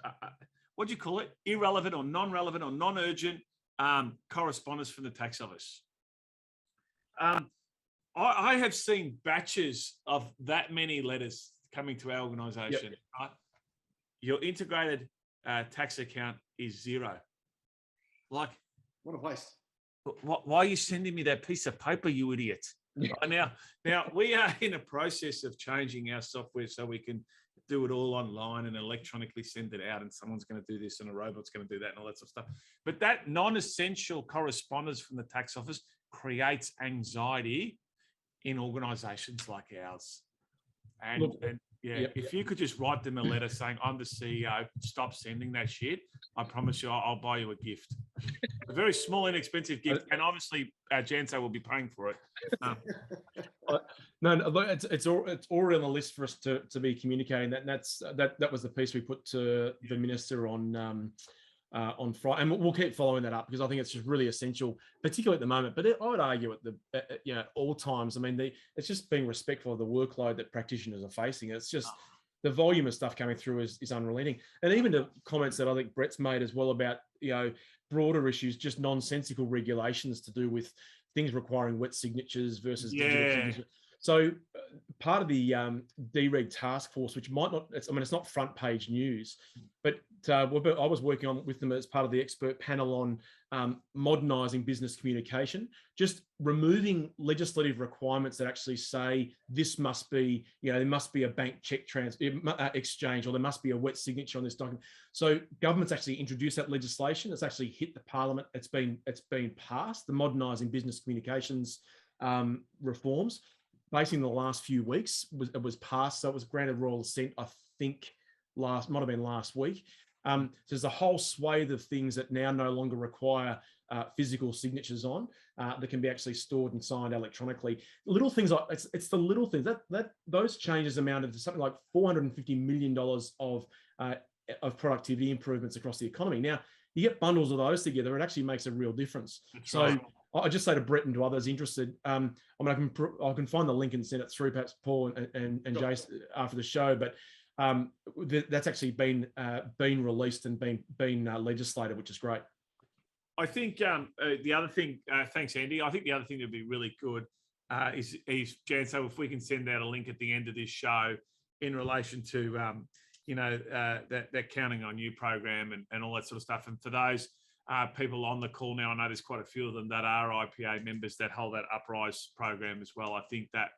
what do you call it? Irrelevant or non-relevant or non-urgent correspondence from the tax office. I have seen batches of that many letters coming to our organisation. Yep. Right? Your integrated tax account is zero. Like, what a waste. Why are you sending me that piece of paper, you idiot? Now we are in a process of changing our software so we can do it all online and electronically send it out, and someone's going to do this and a robot's going to do that and all that sort of stuff. But that non-essential correspondence from the tax office creates anxiety in organisations like ours. If you could just write them a letter saying, I'm the CEO, stop sending that shit, I promise you I'll buy you a gift. A very small, inexpensive gift, and obviously Janso will be paying for it. It's already on the list for us to be communicating that, and that was the piece we put to the minister on Friday, and we'll keep following that up because I think it's just really essential, particularly at the moment. But I would argue at all times. I mean, it's just being respectful of the workload that practitioners are facing. It's just the volume of stuff coming through is unrelenting, and even the comments that I think Brett's made as well about broader issues, just nonsensical regulations to do with things requiring wet signatures versus digital signatures. So part of the DREG task force, which might not, it's not front page news, but I was working on with them as part of the expert panel on modernising business communication, just removing legislative requirements that actually say this must be, there must be a bank check exchange, or there must be a wet signature on this document. So government's actually introduced that legislation. It's actually hit the parliament. It's been passed. The modernising business communications reforms. Basically, in the last few weeks, it was passed. So it was granted royal assent, I think, might have been last week. So there's a whole swathe of things that now no longer require physical signatures on that can be actually stored and signed electronically. Little things like it's the little things that those changes amounted to something like $450 million of productivity improvements across the economy. Now you get bundles of those together, it actually makes a real difference. That's so. Right. I just say to Brett and to others interested, I can find the link and send it through, perhaps Paul and Jace after the show. But that's actually been released and been legislated, which is great. I think the other thing, thanks, Andy. I think the other thing that would be really good is Jan. So if we can send out a link at the end of this show in relation to that Counting on You program and all that sort of stuff, and for those. People on the call now, I know there's quite a few of them that are IPA members that hold that Uprise program as well. I think that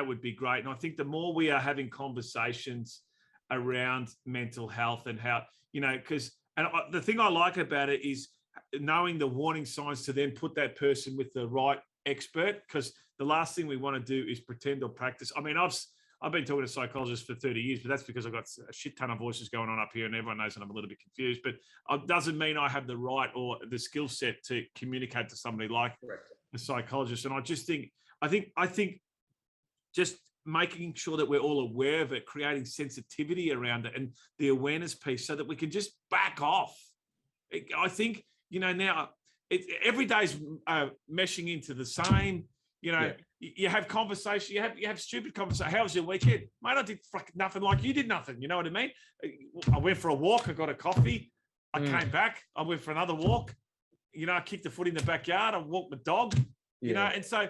would be great. And I think the more we are having conversations around mental health and how, the thing I like about it is knowing the warning signs to then put that person with the right expert, because the last thing we want to do is pretend or practice. I mean, I've been talking to psychologists for 30 years, but that's because I've got a shit ton of voices going on up here and everyone knows that I'm a little bit confused, but it doesn't mean I have the right or the skill set to communicate to somebody like a psychologist. And I think just making sure that we're all aware of it, creating sensitivity around it and the awareness piece so that we can just back off. I think, now every day's meshing into the same. You have conversation, you have stupid conversation. How was your weekend? Mate, I did fucking nothing like you did nothing. You know what I mean? I went for a walk, I got a coffee, I came back, I went for another walk, I kicked the foot in the backyard, I walked my dog, and so,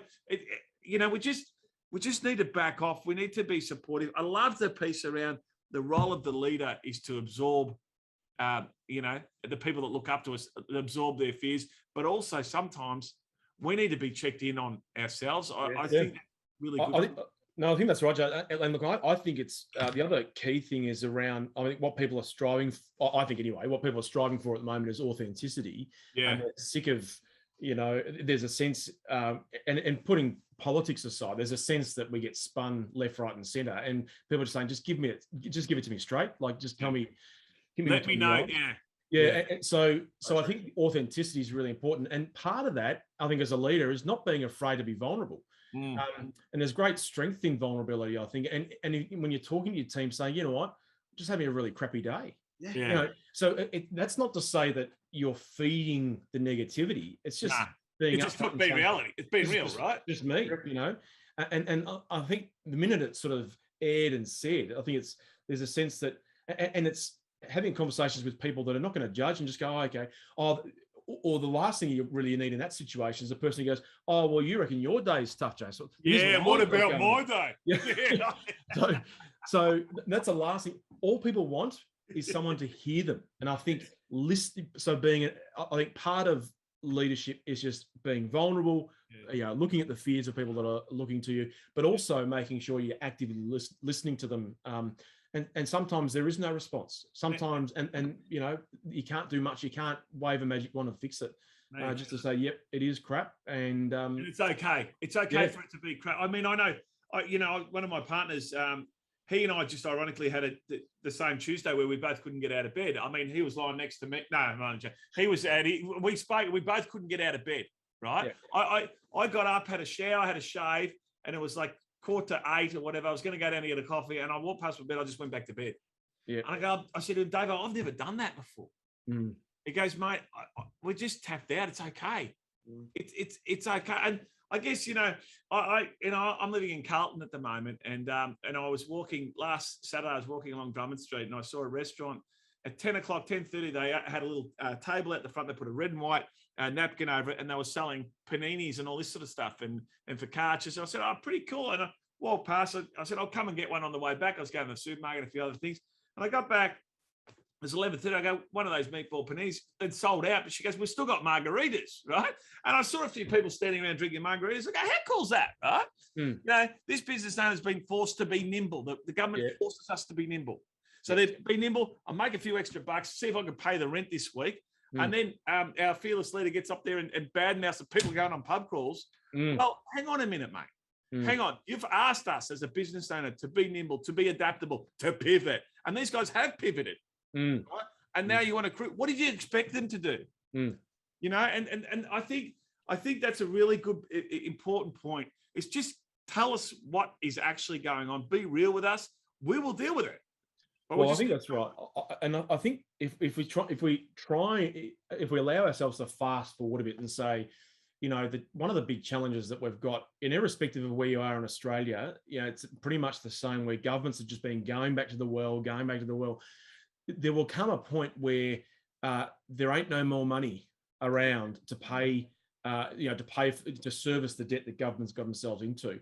we just need to back off. We need to be supportive. I love the piece around the role of the leader is to absorb, the people that look up to us, absorb their fears, but also sometimes we need to be checked in on ourselves. I think that's really good. I think that's right, Joe. And look, I think it's the other key thing is around, I think what people are striving for, I think anyway, what people are striving for at the moment is authenticity. Yeah. And they're sick of, there's a sense, and putting politics aside, there's a sense that we get spun left, right, and center. And people are just saying, just give it to me straight. Like, just tell me. Let me know. Yeah. And so I think authenticity is really important. And part of that, I think, as a leader, is not being afraid to be vulnerable. And there's great strength in vulnerability, I think. And when you're talking to your team, saying, you know what, I'm just having a really crappy day. Yeah. So that's not to say that you're feeding the negativity. It's just being it's just being reality. It's being real, right? Just me, And I think the minute it's sort of aired and said, I think there's a sense that, and it's having conversations with people that are not going to judge and just go, okay, or the last thing you really need in that situation is a person who goes, oh, well, you reckon your day's tough, Jason. What about my day? Yeah. So that's the last thing. All people want is someone to hear them. And I think I think part of leadership is just being vulnerable, looking at the fears of people that are looking to you, but also making sure you're actively listening to them. And sometimes there is no response. Sometimes, and you can't do much. You can't wave a magic wand and fix it. Just to say, yep, it is crap, and it's okay. It's okay for it to be crap. I mean, I know, one of my partners, he and I just ironically had the same Tuesday where we both couldn't get out of bed. I mean, he was lying next to me. No, he was. We spoke. We both couldn't get out of bed. Right. Yeah. I got up, had a shower, had a shave, and it was like 7:45 or whatever. I was going to go down to get a coffee, and I walked past my bed. I just went back to bed. Yeah. And I said to him, Dave, I've never done that before. He goes, mate, we're just tapped out. It's okay. It's okay. And I guess, I'm living in Carlton at the moment, and I was walking last Saturday. I was walking along Drummond Street, and I saw a restaurant at 10 o'clock, 10:30. They had a little table at the front. They put a red and white napkin over it, and they were selling paninis and all this sort of stuff, and focaccias. So I said, oh, pretty cool. And I walked past. I said, I'll come and get one on the way back. I was going to the supermarket, a few other things, and I got back. It was 11:30. I go, one of those meatball paninis, they'd sold out. But she goes, we've still got margaritas, right? And I saw a few people standing around drinking margaritas. I go, how cool's that, right? This business owner's been forced to be nimble. The government forces us to be nimble. So they'd be nimble. I'll make a few extra bucks, see if I can pay the rent this week. And then our fearless leader gets up there and badmouths the people going on pub crawls. Well, hang on a minute, mate. Hang on. You've asked us as a business owner to be nimble, to be adaptable, to pivot. And these guys have pivoted. Right? And now you want to what did you expect them to do? And I think that's a really good, important point. It's just tell us what is actually going on. Be real with us. We will deal with it. Well, I think that's right, and I think if we allow ourselves to fast forward a bit and say, one of the big challenges that we've got, irrespective of where you are in Australia, it's pretty much the same. Where governments have just been going back to the well. There will come a point where there ain't no more money around to pay, to service the debt that governments got themselves into,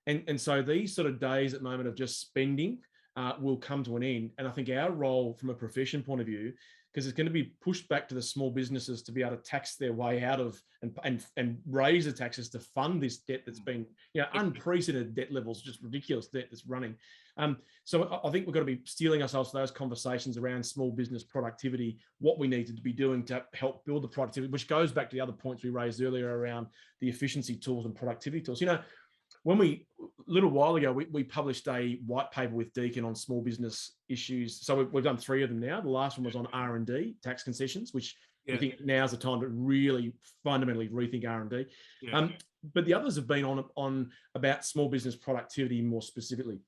and so these sort of days at the moment of just spending will come to an end. And I think our role from a profession point of view, because it's going to be pushed back to the small businesses to be able to tax their way out of and raise the taxes to fund this debt that's been, unprecedented debt levels, just ridiculous debt that's running. So I think we've got to be steeling ourselves to those conversations around small business productivity, what we need to be doing to help build the productivity, which goes back to the other points we raised earlier around the efficiency tools and productivity tools. When a little while ago, we published a white paper with Deakin on small business issues. So we've done 3 of them now. The last one was on R&D, tax concessions, which we think now's the time to really fundamentally rethink R&D. But the others have been on about small business productivity more specifically.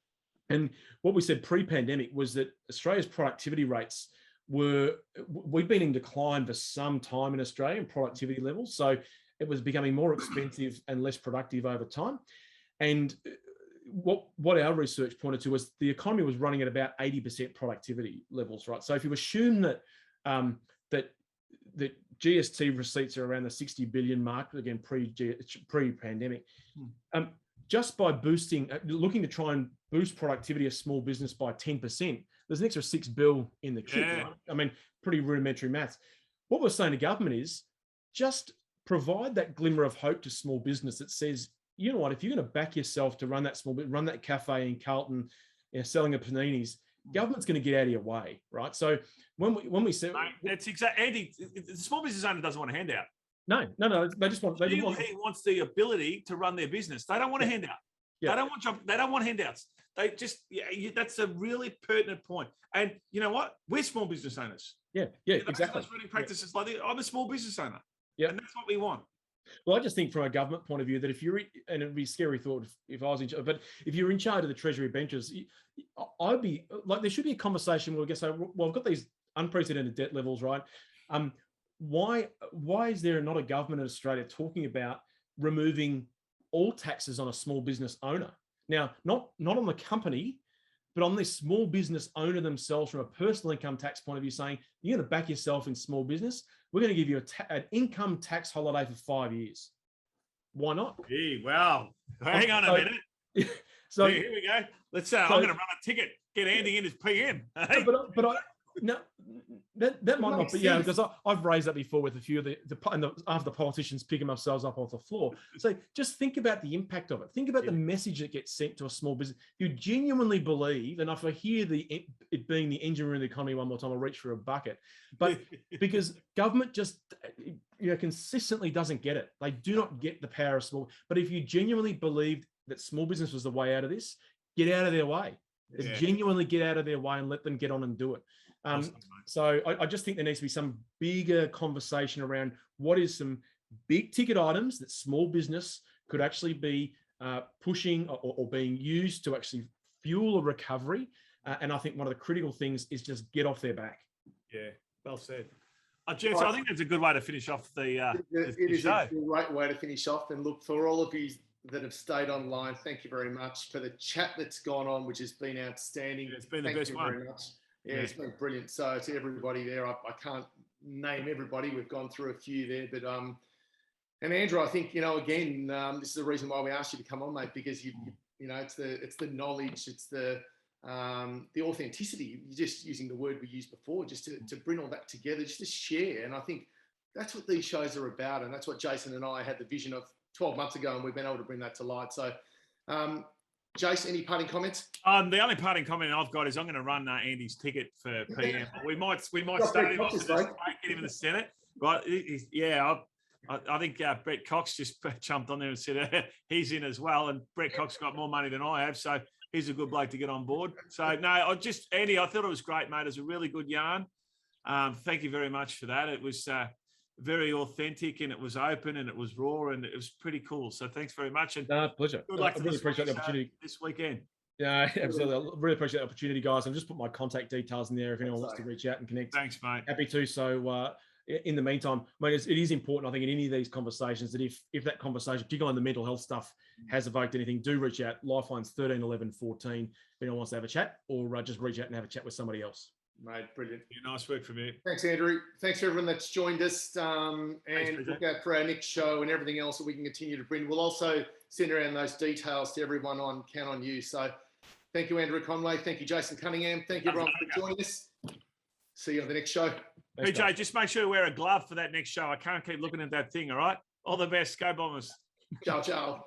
And what we said pre-pandemic was that Australia's productivity rates we'd been in decline for some time in Australia in productivity levels. So it was becoming more expensive and less productive over time. And what our research pointed to was the economy was running at about 80% productivity levels, right? So if you assume that that GST receipts are around the 60 billion mark, again pre-pandemic, just by looking to try and boost productivity of small business by 10%, there's an extra $6 billion in the kit. Yeah. Right? I mean, pretty rudimentary maths. What we're saying to government is just provide that glimmer of hope to small business that says, you know what, if you're going to back yourself to run that cafe in Carlton, selling a paninis, government's going to get out of your way, right? So when we say, that's exactly, Andy, the small business owner doesn't want a handout. No, they just want. He wants the ability to run their business. They don't want a handout. Yeah. They don't want handouts. They just, that's a really pertinent point. And you know what? We're small business owners. Yeah, exactly. Running practices like this. I'm a small business owner. Yeah, and that's what we want. Well, I just think from a government point of view that if you're, and it'd be a scary thought if I was in charge, but if you're in charge of the Treasury benches, I'd be like, there should be a conversation where we say, well, we've got these unprecedented debt levels, right? Why is there not a government in Australia talking about removing all taxes on a small business owner? Now, not on the company, but on this small business owner themselves from a personal income tax point of view, saying you're going to back yourself in small business. We're going to give you an income tax holiday for 5 years. Why not? Gee, wow. Hang on a minute. So here we go. Let's I'm going to run a ticket. Get Andy in as PM. Hey. That might not be, because I've raised that before with a few of after the politicians picking themselves up off the floor. So just think about the impact of it. Think about the message that gets sent to a small business. If you genuinely believe, and if I hear it being the engine room of the economy one more time, I'll reach for a bucket. But because government just consistently doesn't get it. They do not get the power of small. But if you genuinely believed that small business was the way out of this, get out of their way. Genuinely get out of their way and let them get on and do it. So I just think there needs to be some bigger conversation around what is some big ticket items that small business could actually be pushing or being used to actually fuel a recovery. And I think one of the critical things is just get off their back. Yeah, well said. Jeff, so I think that's a good way to finish off the it is show. A great way to finish off. And look, for all of you that have stayed online, thank you very much for the chat that's gone on, which has been outstanding. It's been the best one. Very much. Yeah, it's been brilliant. So to everybody there, I can't name everybody. We've gone through a few there, but and Andrew, I think again, this is the reason why we asked you to come on, mate, because it's the knowledge, it's the authenticity. You're just using the word we used before, just to bring all that together, just to share. And I think that's what these shows are about, and that's what Jason and I had the vision of 12 months ago, and we've been able to bring that to light. So. Jace, any parting comments? The only parting comment I've got is I'm going to run Andy's ticket for PM. We might start him off to get him in the Senate, right? I think Brett Cox just jumped on there and said he's in as well, and Brett Cox got more money than I have, so he's a good bloke to get on board. So no, Andy, I thought it was great, mate. It was a really good yarn. Thank you very much for that. It was very authentic, and it was open, and it was raw, and it was pretty cool. So thanks very much. And pleasure. Good luck I really appreciate the opportunity this weekend. Yeah, absolutely. I really appreciate the opportunity, guys. I've just put my contact details in there if anyone wants to reach out and connect. Thanks, mate. Happy to. So in the meantime, it is important, I think, in any of these conversations that if that conversation, particularly on the mental health stuff, has evoked anything, do reach out. Lifeline's 13 11 14 if anyone wants to have a chat, or just reach out and have a chat with somebody else. Mate, brilliant. Yeah, nice work from you. Thanks, Andrew. Thanks for everyone that's joined us. And look out for our next show and everything else that we can continue to bring. We'll also send around those details to everyone on Count On You. So thank you, Andrew Conway. Thank you, Jason Cunningham. Thank you, everyone, for joining us. See you on the next show. Hey, Jay, just make sure you wear a glove for that next show. I can't keep looking at that thing, all right? All the best. Go Bombers. Ciao, ciao.